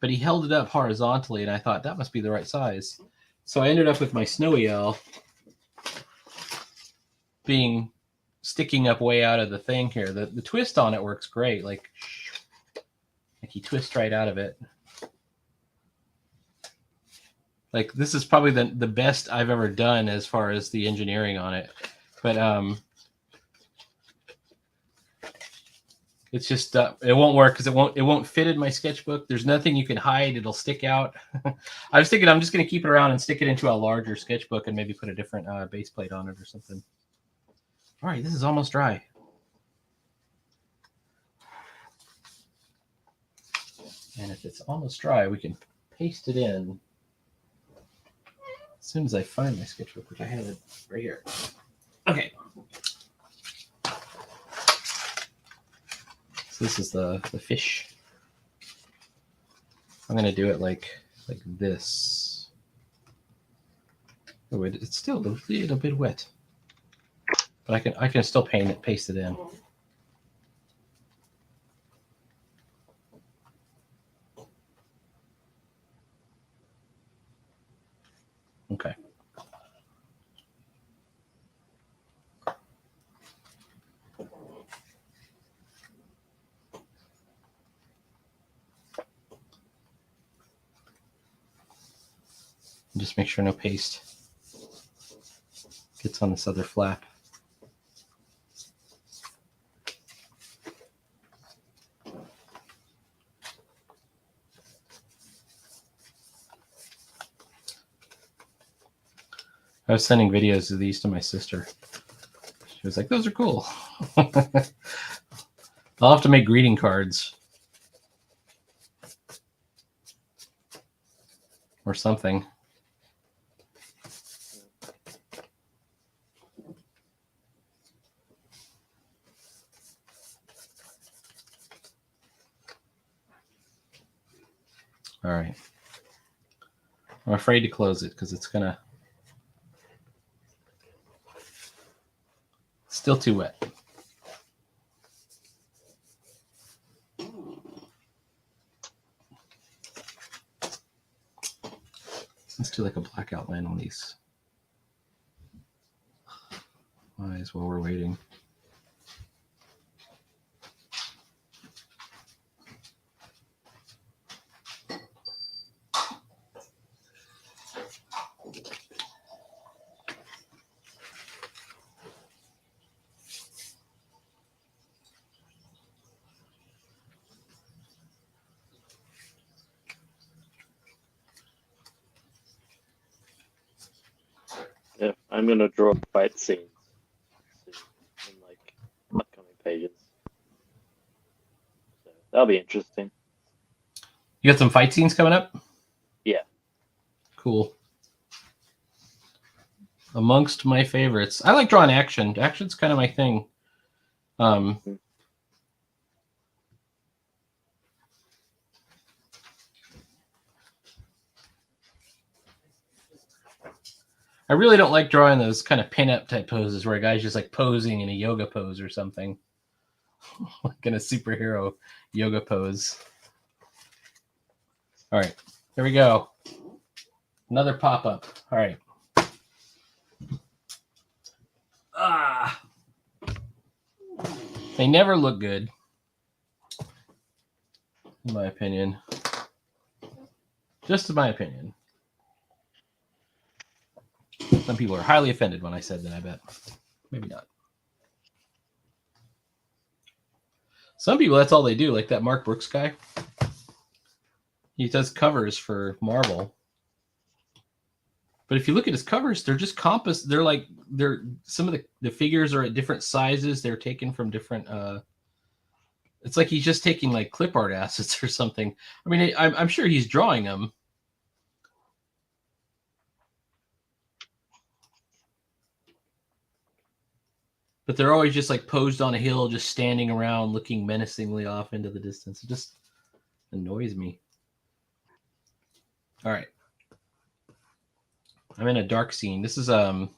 but he held it up horizontally, and I thought that must be the right size. So I ended up with my Snowy Owl sticking up way out of the thing here. The twist on it works great. Like he twists right out of it. Like this is probably the best I've ever done as far as the engineering on it. But it's just it won't work because it won't fit in my sketchbook. There's nothing you can hide. It'll stick out. I was thinking I'm just going to keep it around and stick it into a larger sketchbook and maybe put a different base plate on it or something. All right, this is almost dry. And if it's almost dry, we can paste it in as soon as I find my sketchbook, which I have it right here. Okay. So this is the fish. I'm going to do it like this. Oh, it's still a little bit wet. But I can still paste it in. Okay. Just make sure no paste gets on this other flap. I was sending videos of these to my sister. She was like, "Those are cool." I'll have to make greeting cards or something. All right. I'm afraid to close it because it's gonna still too wet. Let's do like a black outline on these eyes while we're waiting. Yeah, I'm gonna draw fight scenes in like upcoming pages. So that'll be interesting. You got some fight scenes coming up? Yeah. Cool. Amongst my favorites. I like drawing action. Action's kind of my thing. I really don't like drawing those kind of pin-up type poses where a guy's just like posing in a yoga pose or something. Like in a superhero yoga pose. All right, here we go. Another pop-up. All right. They never look good, in my opinion. Just in my opinion. Some people are highly offended when I said that, I bet. Maybe not. Some people, that's all they do, like that Mark Brooks guy. He does covers for Marvel. But if you look at his covers, they're just compass. They're some of the figures are at different sizes. They're taken from different. It's like he's just taking like clip art assets or something. I mean, I'm sure he's drawing them. But they're always just like posed on a hill, just standing around, looking menacingly off into the distance. It just annoys me. All right. I'm in a dark scene. This is how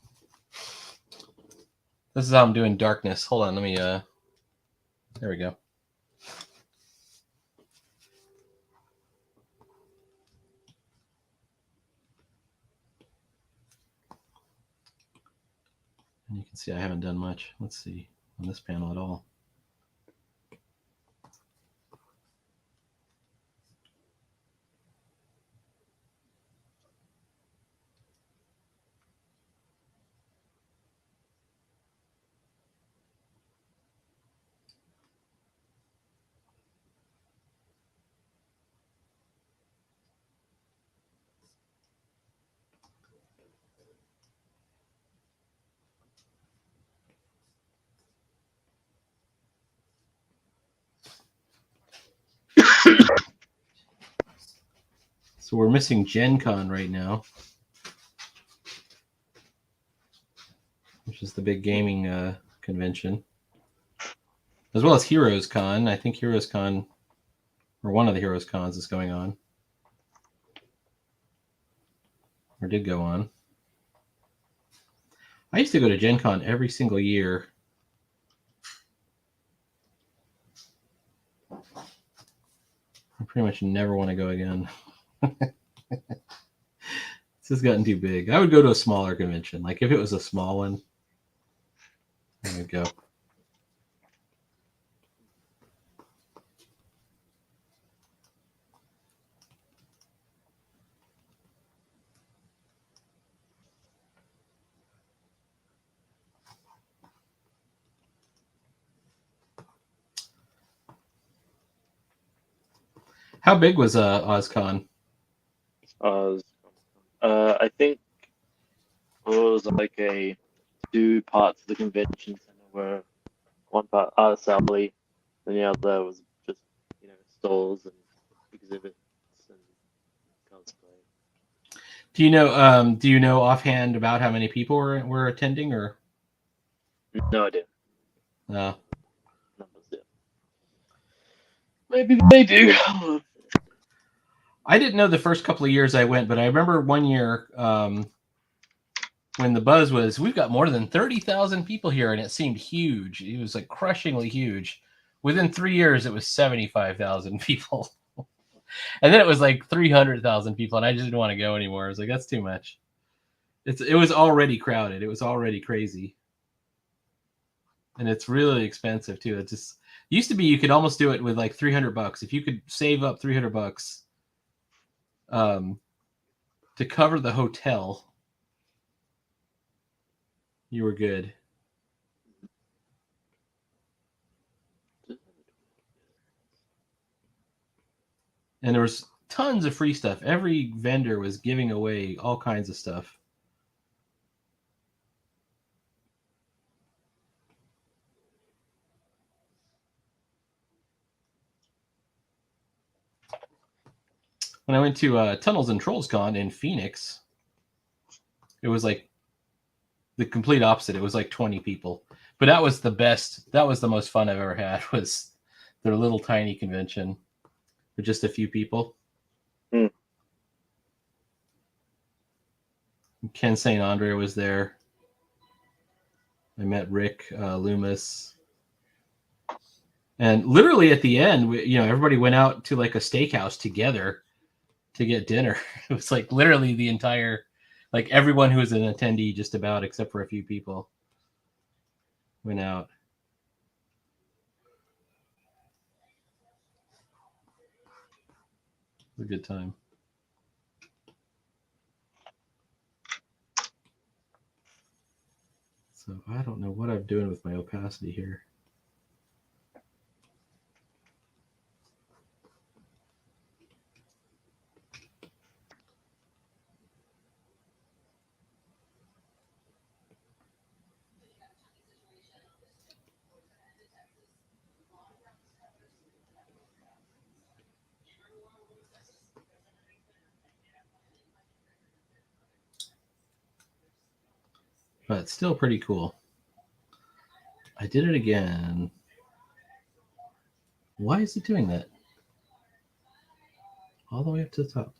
I'm doing darkness. Hold on, let me there we go. And you can see I haven't done much. Let's see on this panel at all. So we're missing Gen Con right now, which is the big gaming convention, as well as Heroes Con. I think Heroes Con, or one of the Heroes Cons, is going on, or did go on. I used to go to Gen Con every single year. I pretty much never want to go again. It's just gotten too big. I would go to a smaller convention. Like if it was a small one, I would go. How big was OzCon? I think it was like two parts of the convention center where one part art alley, and the other was just stalls and exhibits and cosplay. Do you know offhand about how many people were attending, or No idea. no? Numbers, yeah. Maybe they do. I didn't know the first couple of years I went, but I remember one year when the buzz was, we've got more than 30,000 people here, and it seemed huge. It was like crushingly huge. Within 3 years, it was 75,000 people. And then it was like 300,000 people, and I just didn't want to go anymore. I was like, that's too much. It was already crowded. It was already crazy. And it's really expensive, too. It just used to be you could almost do it with like $300. If you could save up $300 to cover the hotel, you were good. And there was tons of free stuff. Every vendor was giving away all kinds of stuff. When I went to Tunnels and Trolls Con in Phoenix, it was like the complete opposite. It was like 20 people. But that was the best. That was the most fun I've ever had, was their little tiny convention with just a few people. Ken St. Andre was there. I met Rick Loomis. And literally at the end, everybody went out to like a steakhouse together to get dinner. It was like literally the entire, like everyone who was an attendee, just about, except for a few people, went out. It was a good time. So I don't know what I'm doing with my opacity here. But still pretty cool. I did it again. Why is it doing that? All the way up to the top.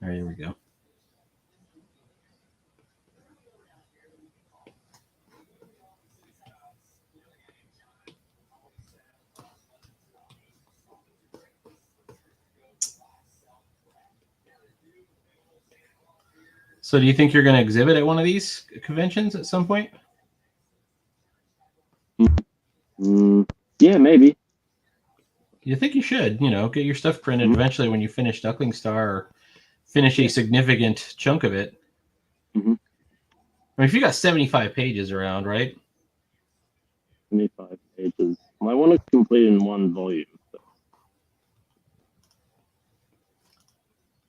All right, here we go. So do you think you're going to exhibit at one of these conventions at some point? Yeah, maybe. You think you should, get your stuff printed eventually when you finish Duckling Star or finish a significant chunk of it. I mean, if you got 75 pages around, right? 75 pages. I want to complete in one volume. So.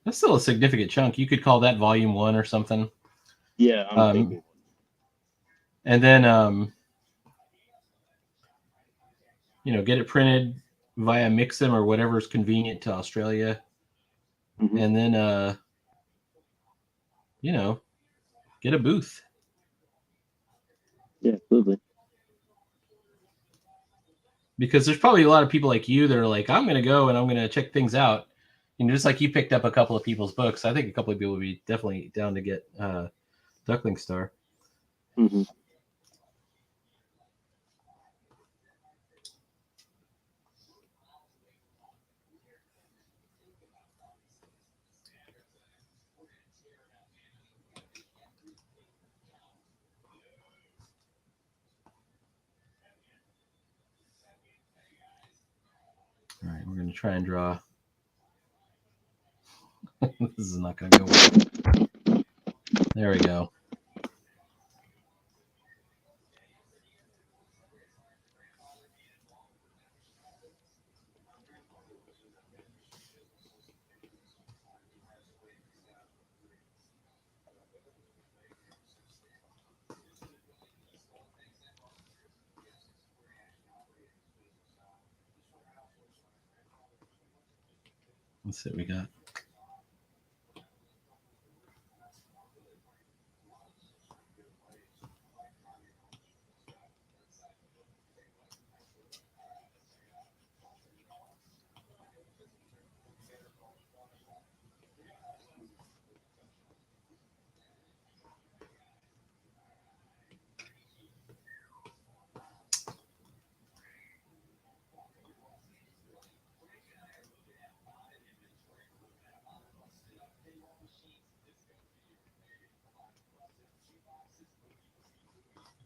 That's still a significant chunk. You could call that volume 1 or something. Yeah, I'm thinking. And then, get it printed via Mixim or whatever is convenient to Australia. And then, get a booth. Yeah, absolutely. Because there's probably a lot of people like you that are like, I'm going to go and I'm going to check things out. Just like you picked up a couple of people's books. I think a couple of people would be definitely down to get Duckling Star. Mm-hmm. All right, we're going to try and draw. This is not going to go well. There we go. Let's see what we got.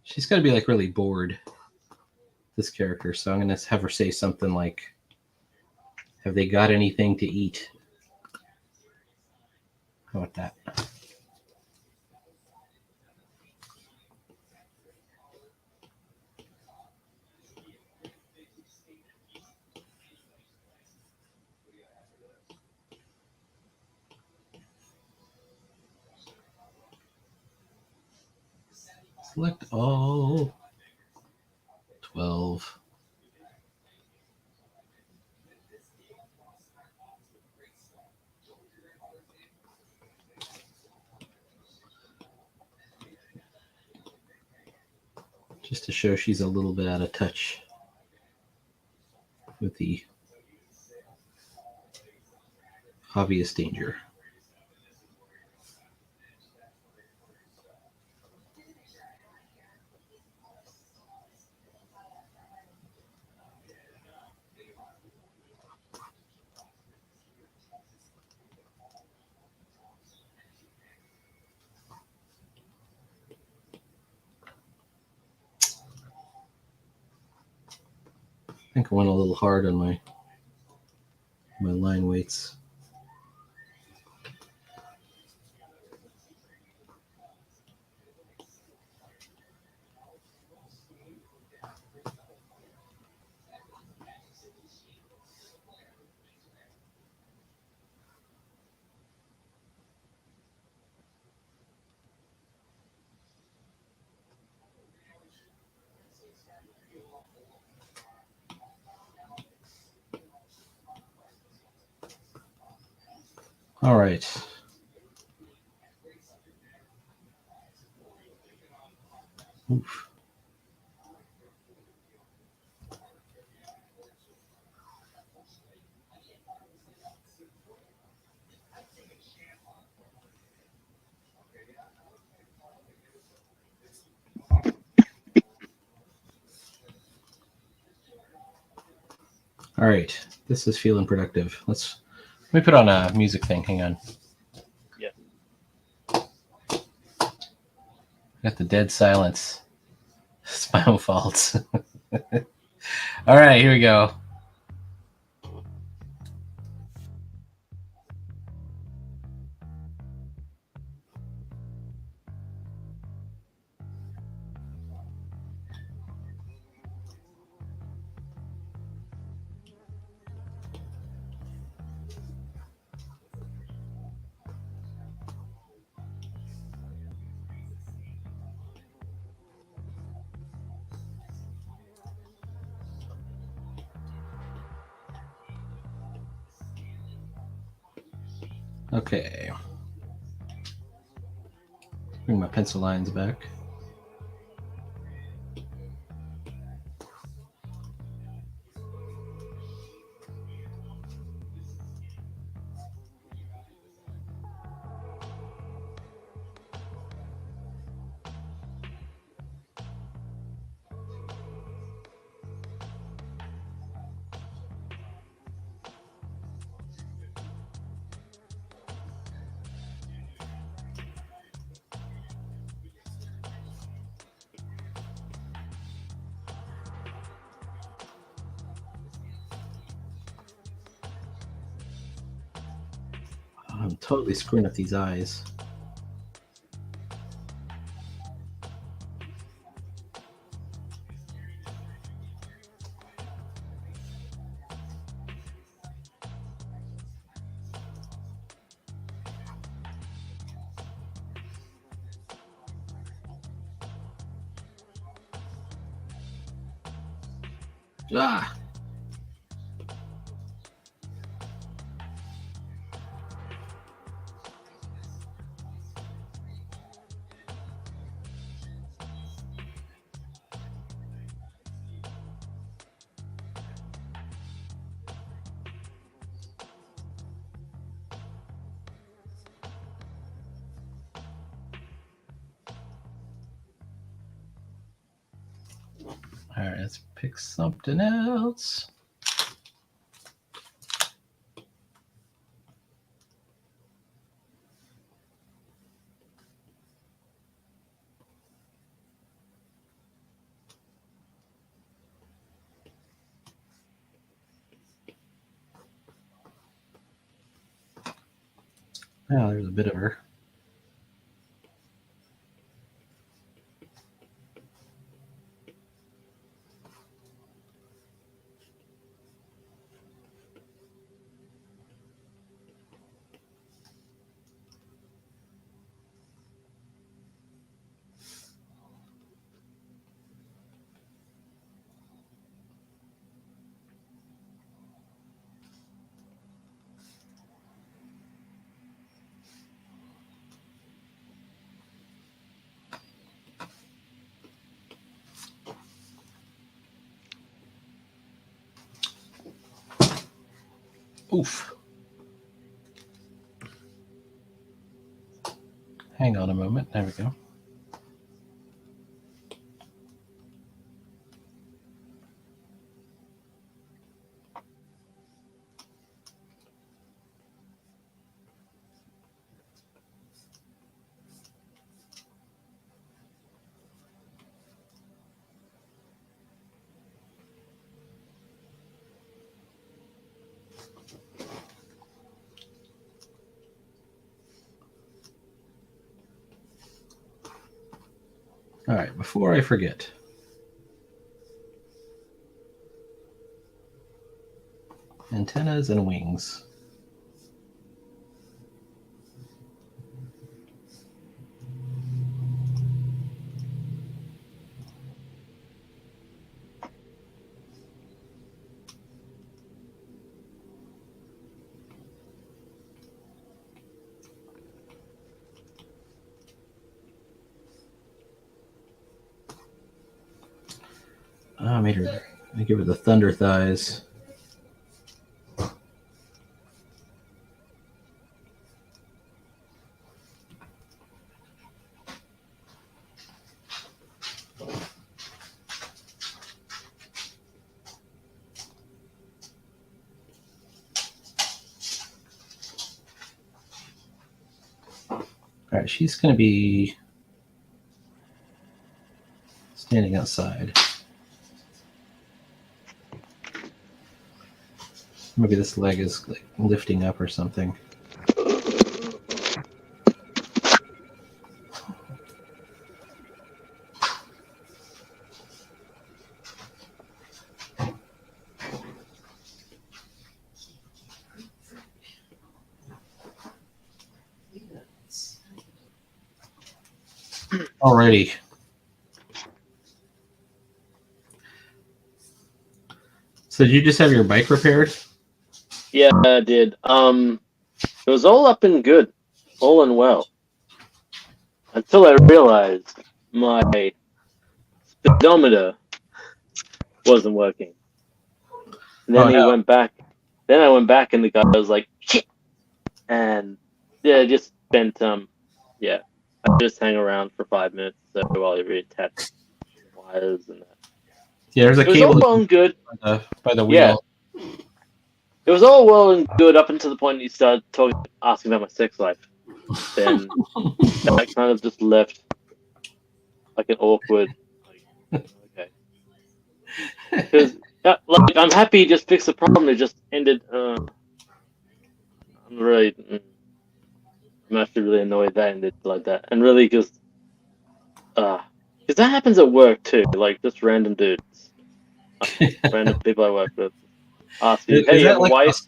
She's got to be like really bored, this character. So I'm going to have her say something like, have they got anything to eat? How about that? Select all 12. just to show she's a little bit out of touch with the obvious danger. I think I went a little hard on my line weights. All right. Oof. All right, this is feeling productive. Let me put on a music thing. Hang on. Yeah. Got the dead silence. It's my own fault. All right, here we go. Okay. Bring my pencil lines back. I'm totally screwing up these eyes. Ah! All right, let's pick something else. Oh, there's a bit of her. Oof. Hang on a moment. There we go. All right, before I forget. Antennas and wings. I made her. I give her the thunder thighs. All right, she's going to be standing outside. Maybe this leg is like lifting up or something. Alrighty. So did you just have your bike repaired? Yeah, I did. It was all up and good, all and well, until I realized my speedometer wasn't working. And then went back. Then I went back, and the guy was like, "Shit!" And yeah, I just spent yeah, I just hang around for 5 minutes while he reattached the wires and that. Yeah, there's a It was cable all well and good. by the wheel. Yeah. It was all well and good up until the point you started asking about my sex life. Then that kind of just left like an awkward, like, okay. Because like I'm happy you just fixed the problem. It just ended. I'm really, I'm actually really annoyed that ended like that, and really just, because that happens at work too. Like just random dudes, random people I work with, ask you, "Hey, Is you that have a like wife?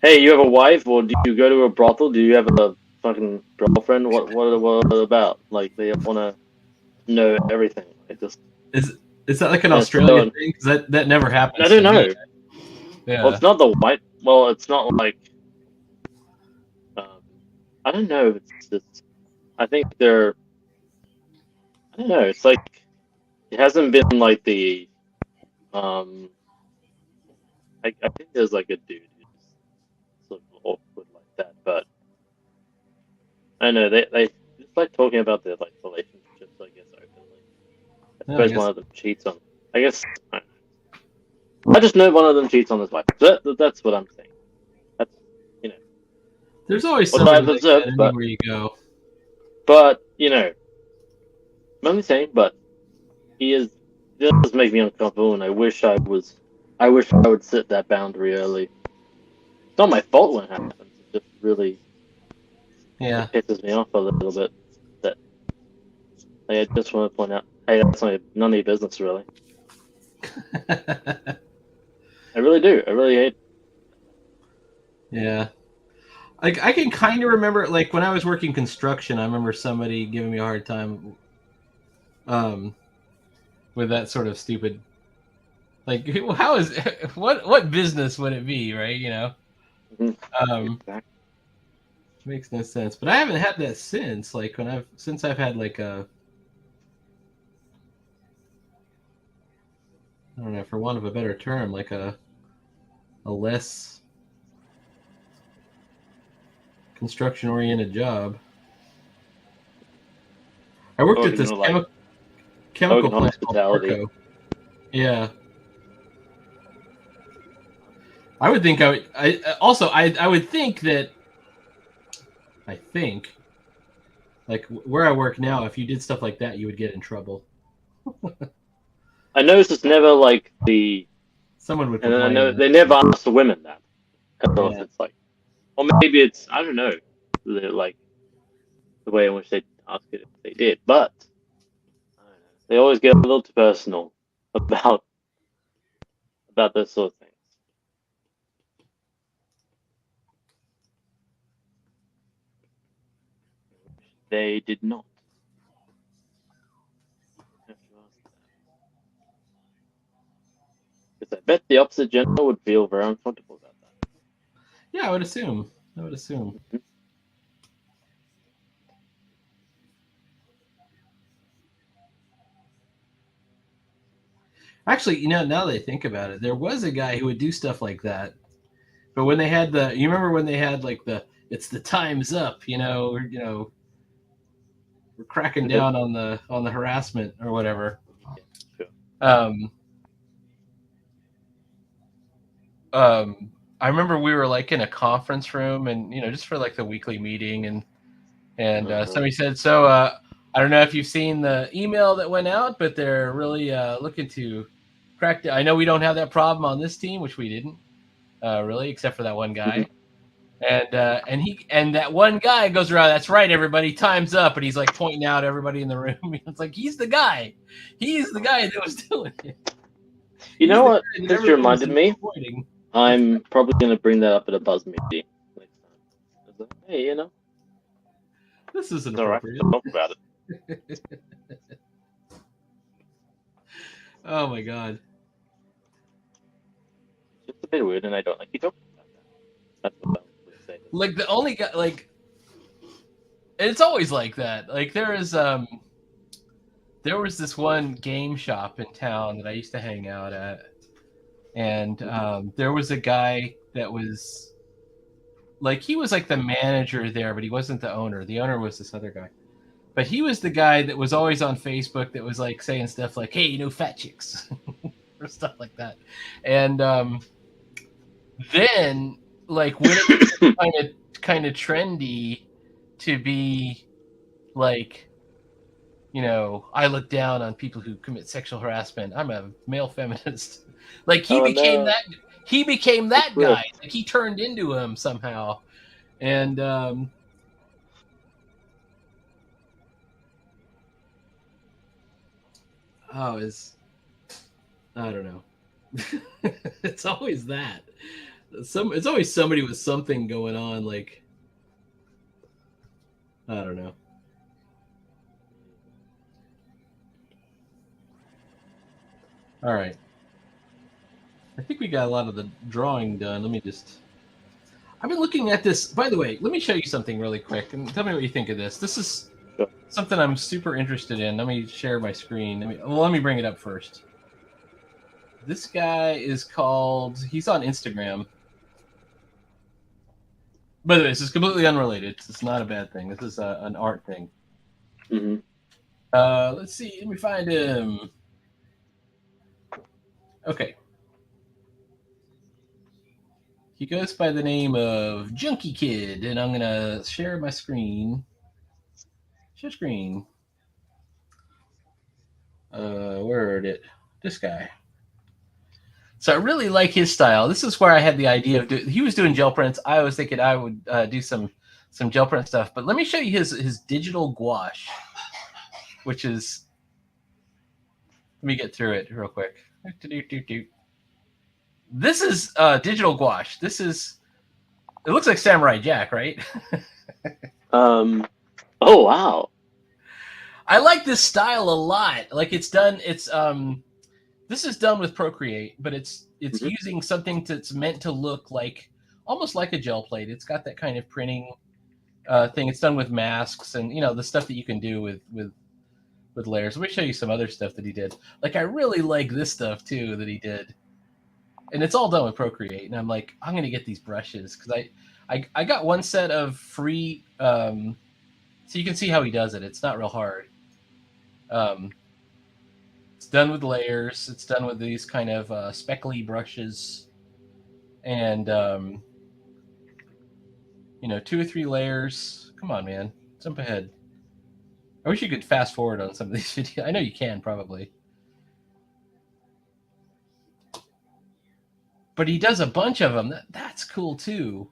Hey, you have a wife, or do you go to a brothel? Do you have a fucking girlfriend? What about? Like they want to know everything. Like just is that like an and Australian thing? Because that never happens. I don't to know. me. Yeah. Well, it's not the white. Well, it's not like. Um, I don't know. It's just. I think they're. I don't know. It's like it hasn't been like the. Um, I think there's like a dude who's sort of awkward like that, but I don't know they just like talking about their like relationships. I guess openly. I Yeah, I suppose guess. one of them cheats on. I guess. I just know one of them cheats on his wife. That's what I'm saying. That's you know There's always what somebody I've like that observed, anywhere you go. but I'm only saying, but he is does make me uncomfortable, and I wish I would set that boundary early. It's not my fault when it happens. It just really Yeah. it pisses me off a little bit. That I just want to point out, hey, that's none of your business, really. I really do. I really hate. Yeah. Like I can kind of remember, like when I was working construction, I remember somebody giving me a hard time, um, with that sort of stupid. Like, how is what business would it be, right? Exactly. Makes no sense. But I haven't had that since. Like since I've had like I don't know, for want of a better term, like a less construction-oriented job. I worked Or, at this like, chemical Oregon plant called hospitality. Arco. Yeah. I would think I would. I would think that. I think, like where I work now, if you did stuff like that, you would get in trouble. I noticed it's never like the, Someone would and then I complain. know they never ask the women that. So Yeah. it's like, or maybe it's, I don't know, like the way in which they ask it if they did, but I don't know, they always get a little too personal about those sort of things. They did not. Have to ask that. Because I bet the opposite gender would feel very uncomfortable about that. Yeah, I would assume. Mhm. Actually, now that I think about it, there was a guy who would do stuff like that. But when they had you remember when they had like it's the time's up, we're cracking down on the harassment or whatever. Yeah, sure. Um, I remember we were like in a conference room, and just for like the weekly meeting, and somebody said, "So I don't know if you've seen the email that went out, but they're really looking to crack down. I know we don't have that problem on this team, which we didn't really, except for that one guy." And that one guy goes around. That's right, everybody. Time's up, and he's like pointing out everybody in the room. It's like he's the guy. He's the guy that was doing it. You know what? That Since you everyone was reminded me, avoiding. I'm probably going to bring that up at a buzz meeting next time. Like, hey, This isn't it's all right appropriate. to talk about it. Oh my god. It's just a bit weird, and I don't like you talking about that. That's what I would say. Like the only guy, like it's always like that. Like there was this one game shop in town that I used to hang out at, and there was a guy that was like he was like the manager there, but he wasn't the owner. The owner was this other guy, but he was the guy that was always on Facebook that was like saying stuff like, "Hey, fat chicks," or stuff like that, and then like when it was kind of trendy to be like, I look down on people who commit sexual harassment. I'm a male feminist. Like he became no. that guy. Like he turned into him somehow. And I don't know. It's always that. It's always somebody with something going on, like I don't know. All right. I think we got a lot of the drawing done. I've been looking at this. By the way, let me show you something really quick and tell me what you think of this. This is something I'm super interested in. Let me share my screen. Let me bring it up first. This guy is he's on Instagram. By the way, this is completely unrelated. It's not a bad thing. This is an art thing. Mm-hmm. Let's see. Let me find him. Okay. He goes by the name of Junkie Kid, and I'm going to share my screen. Share screen. Where is it? This guy. So I really like his style. This is where I had the idea of he was doing gel prints. I was thinking I would do some gel print stuff. But let me show you his digital gouache, which is. Let me get through it real quick. This is digital gouache. It looks like Samurai Jack, right? Oh wow. I like this style a lot. Like this is done with Procreate, but it's using something that's meant to look like almost like a gel plate. It's got that kind of printing thing. It's done with masks and the stuff that you can do with layers. Let me show you some other stuff that he did. Like I really like this stuff too that he did. And it's all done with Procreate. And I'm like, I'm gonna get these brushes because I got one set of free, so you can see how he does it. It's not real hard. Um, it's done with layers. It's done with these kind of speckly brushes, and 2 or 3 layers. Come on, man, jump ahead. I wish you could fast forward on some of these videos. I know you can probably, but he does a bunch of them. That's cool too.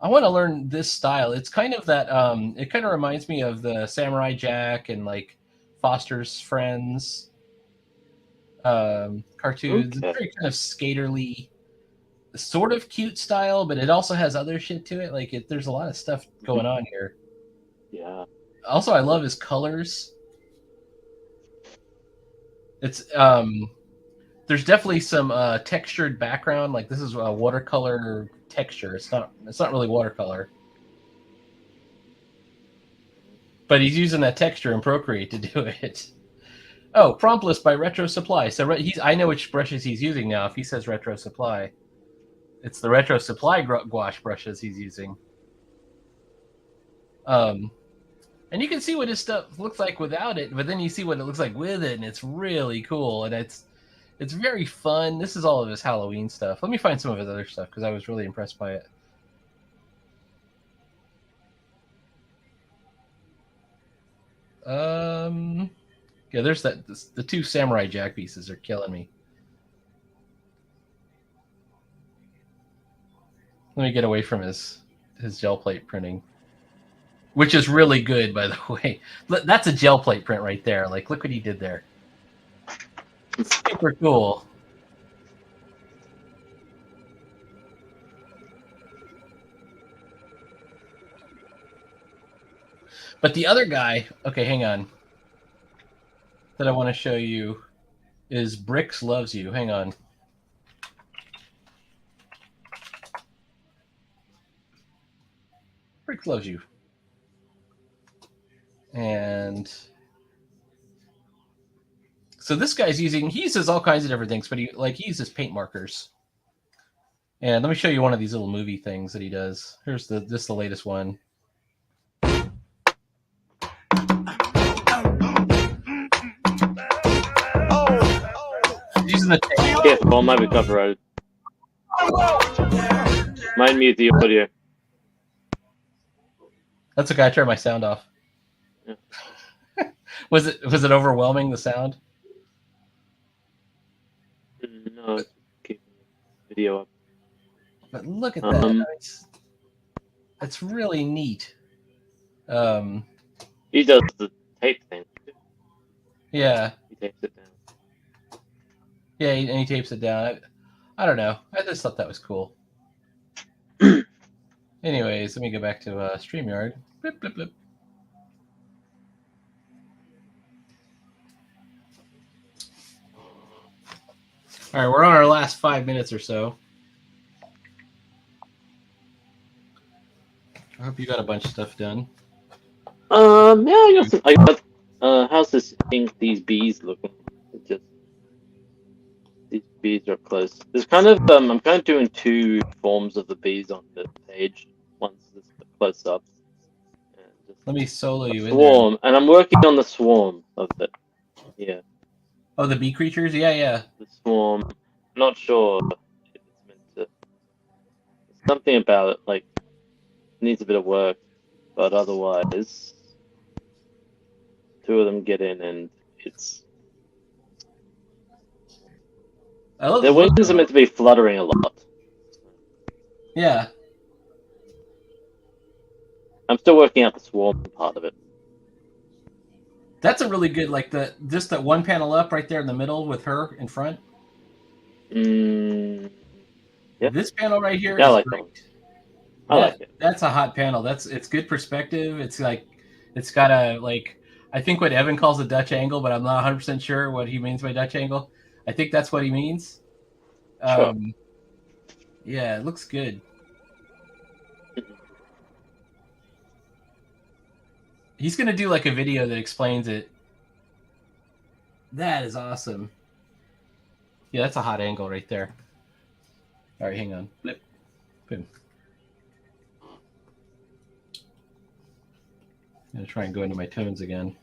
I want to learn this style. It's kind of that. It kind of reminds me of the Samurai Jack and like Foster's Friends cartoons. Okay. It's very kind of skaterly, sort of cute style, but it also has other shit to it. Like there's a lot of stuff going on here. Yeah. Also, I love his colors. It's there's definitely some textured background. Like this is a watercolor texture. It's not really watercolor. But he's using that texture in Procreate to do it. Oh, prompt list by Retro Supply. So I know which brushes he's using now. If he says Retro Supply, it's the Retro Supply gouache brushes he's using. And you can see what his stuff looks like without it, but then you see what it looks like with it, and it's really cool, and it's very fun. This is all of his Halloween stuff. Let me find some of his other stuff because I was really impressed by it. Yeah, there's the 2 Samurai Jack pieces are killing me. Let me get away from his gel plate printing, which is really good, by the way. That's a gel plate print right there. Like, look what he did there. It's super cool. But the other guy, okay, hang on, that I want to show you is Bricks Loves You. Hang on. Bricks Loves You. And so this guy's he uses all kinds of different things, but he uses paint markers. And let me show you one of these little movie things that he does. Here's the latest one. Using the tape. Yeah, well, might be copyrighted. Might mute the audio. That's okay. I turned my sound off. Yeah. Was it overwhelming, the sound? No, keep the video up. But look at that. It's really neat. He does the tape thing. Yeah. He tapes it down. Yeah, and he tapes it down. I don't know. I just thought that was cool. Anyways, let me go back to StreamYard. Blip, blip, blip. All right, we're on our last 5 minutes or so. I hope you got a bunch of stuff done. Yeah, I got. How's these bees looking? These bees are close. There's kind of I'm kind of doing 2 forms of the bees on the page. One's just close up. And just Let me solo you in swarm, there. and I'm working on the swarm of it. Yeah. Oh, the bee creatures? Yeah. The swarm. I'm not sure if it's meant to. Something about it like needs a bit of work, but otherwise, 2 of them get in, and it's. Their wings are meant to be fluttering a lot. Yeah. I'm still working out the swarm part of it. That's a really good, like just that one panel up right there in the middle with her in front. Yeah. This panel right here I is like great. I like it. That's a hot panel. It's good perspective. It's like it's got a I think what Evan calls a Dutch angle, but I'm not 100% sure what he means by Dutch angle. I think that's what he means. Sure. Yeah, it looks good. He's gonna do like a video that explains it. That is awesome. Yeah, that's a hot angle right there. All right, hang on. Blip. Boom. I'm gonna try and go into my tones again.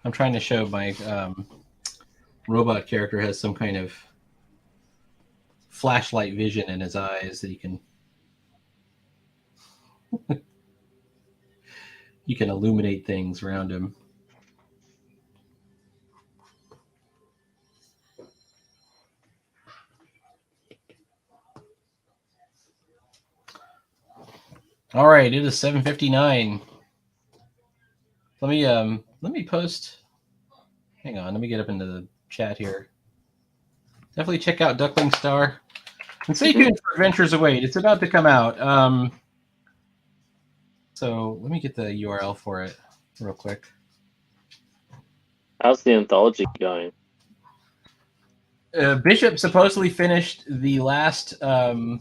I'm trying to show my robot character has some kind of flashlight vision in his eyes that you can illuminate things around him. All right, it is 7:59. Let me post. Hang on, let me get up into the chat here. Definitely check out Duckling Star and stay tuned for Adventures Await. It's about to come out. So let me get the URL for it real quick. How's the anthology going? Bishop supposedly finished the last the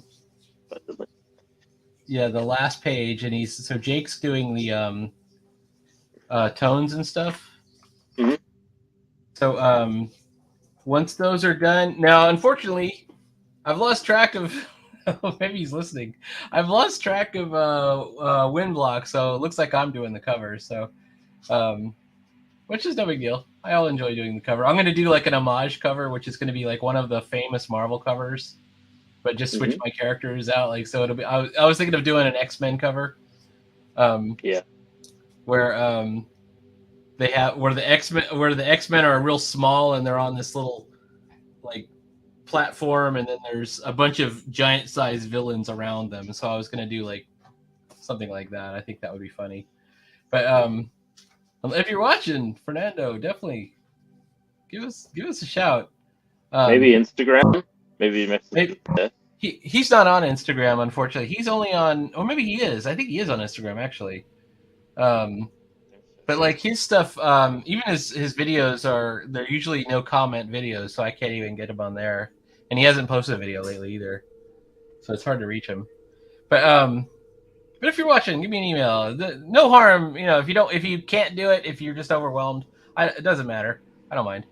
last page, and so Jake's doing the tones and stuff. Mhm. So once those are done, now unfortunately, I've lost track of. Maybe he's listening. I've lost track of Windblock, so it looks like I'm doing the cover. So, which is no big deal. I'll enjoy doing the cover. I'm going to do like an homage cover, which is going to be like one of the famous Marvel covers, but just switch my characters out. Like, so it'll be. I was thinking of doing an X-Men cover. Yeah. Where they have where the X-Men are real small and they're on this little like platform, and then there's a bunch of giant sized villains around them. So I was going to do like something like that. I think that would be funny. But if you're watching, Fernando, definitely give us a shout. Maybe Instagram. Maybe message there. He's not on Instagram, unfortunately. He's only on, or maybe he is. I think he is on Instagram actually. But like his stuff, even his videos they're usually no comment videos, so I can't even get him on there. And he hasn't posted a video lately either, so it's hard to reach him. But if you're watching, give me an email. No harm, if you can't do it, if you're just overwhelmed, it doesn't matter. I don't mind.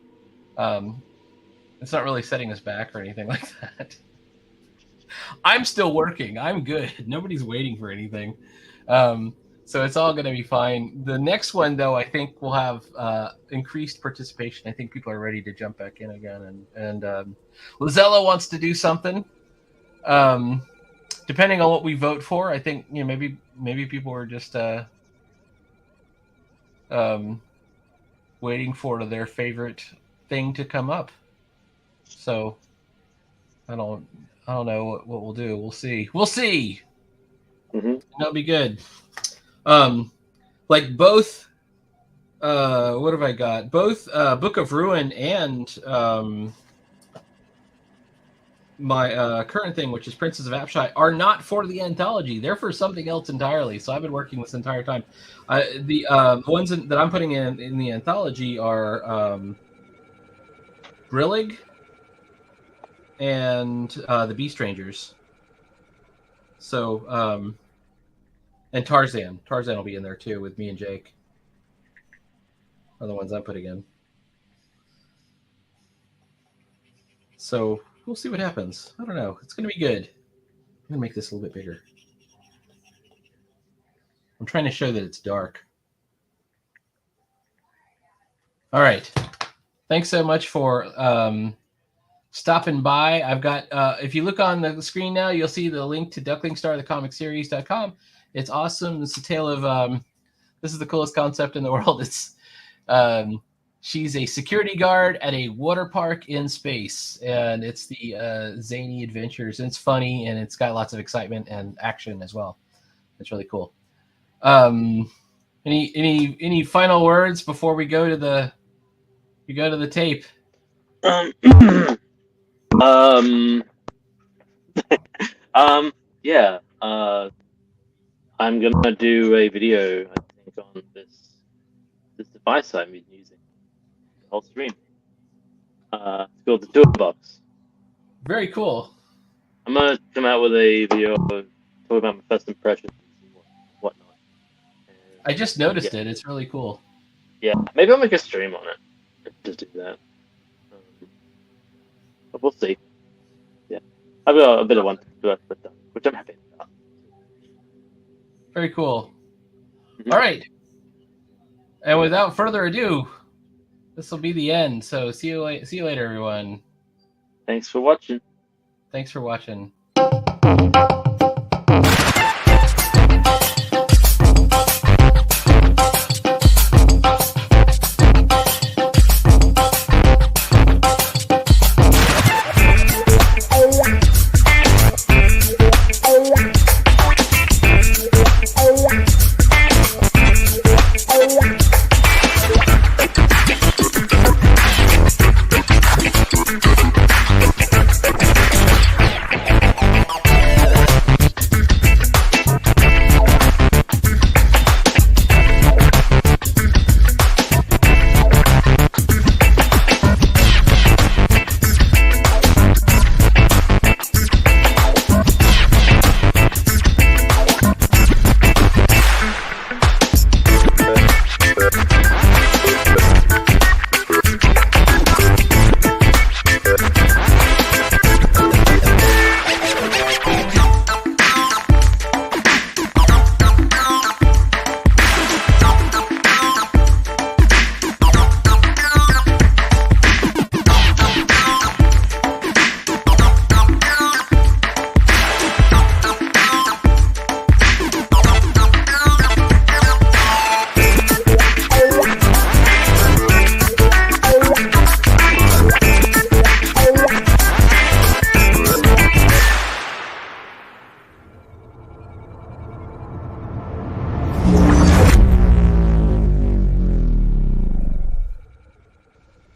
It's not really setting us back or anything like that. I'm still working. I'm good. Nobody's waiting for anything. So it's all going to be fine. The next one, though, I think will have increased participation. I think people are ready to jump back in again. And Lizella wants to do something. Depending on what we vote for, I think maybe people are just waiting for their favorite thing to come up. So I don't know what we'll do. We'll see. Mm-hmm. That'll be good. Like both. What have I got? Both Book of Ruin and my current thing, which is Princess of Apshai, are not for the anthology. They're for something else entirely. So I've been working this entire time. The ones that I'm putting in the anthology are Brillig and the Beast Rangers. So and Tarzan. Tarzan will be in there too with me and Jake. Are the ones I'm putting in. So we'll see what happens. I don't know. It's going to be good. I'm going to make this a little bit bigger. I'm trying to show that it's dark. All right. Thanks so much for stopping by. I've got, if you look on the screen now, you'll see the link to Duckling Star, thecomicseries.com. It's awesome. It's a tale of, this is the coolest concept in the world. It's, she's a security guard at a water park in space, and it's the zany adventures. And it's funny, and it's got lots of excitement and action as well. It's really cool. Any final words before we go to the tape? Yeah. I'm gonna do a video, I think, on this device I've been using the whole stream. It's called the Toolbox. Very cool. I'm gonna come out with a video talking about my first impressions and whatnot. And, I just noticed it. It's really cool. yeah, maybe I'll make a stream on it. Just do that. But we'll see. Yeah, I've got a bit of one to do, which I'm happy about. Very cool. Mhm. All right. And without further ado, this will be the end. So see you later, everyone. Thanks for watching. Thanks for watching.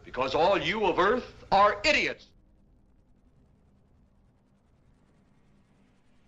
Because all you of Earth are idiots.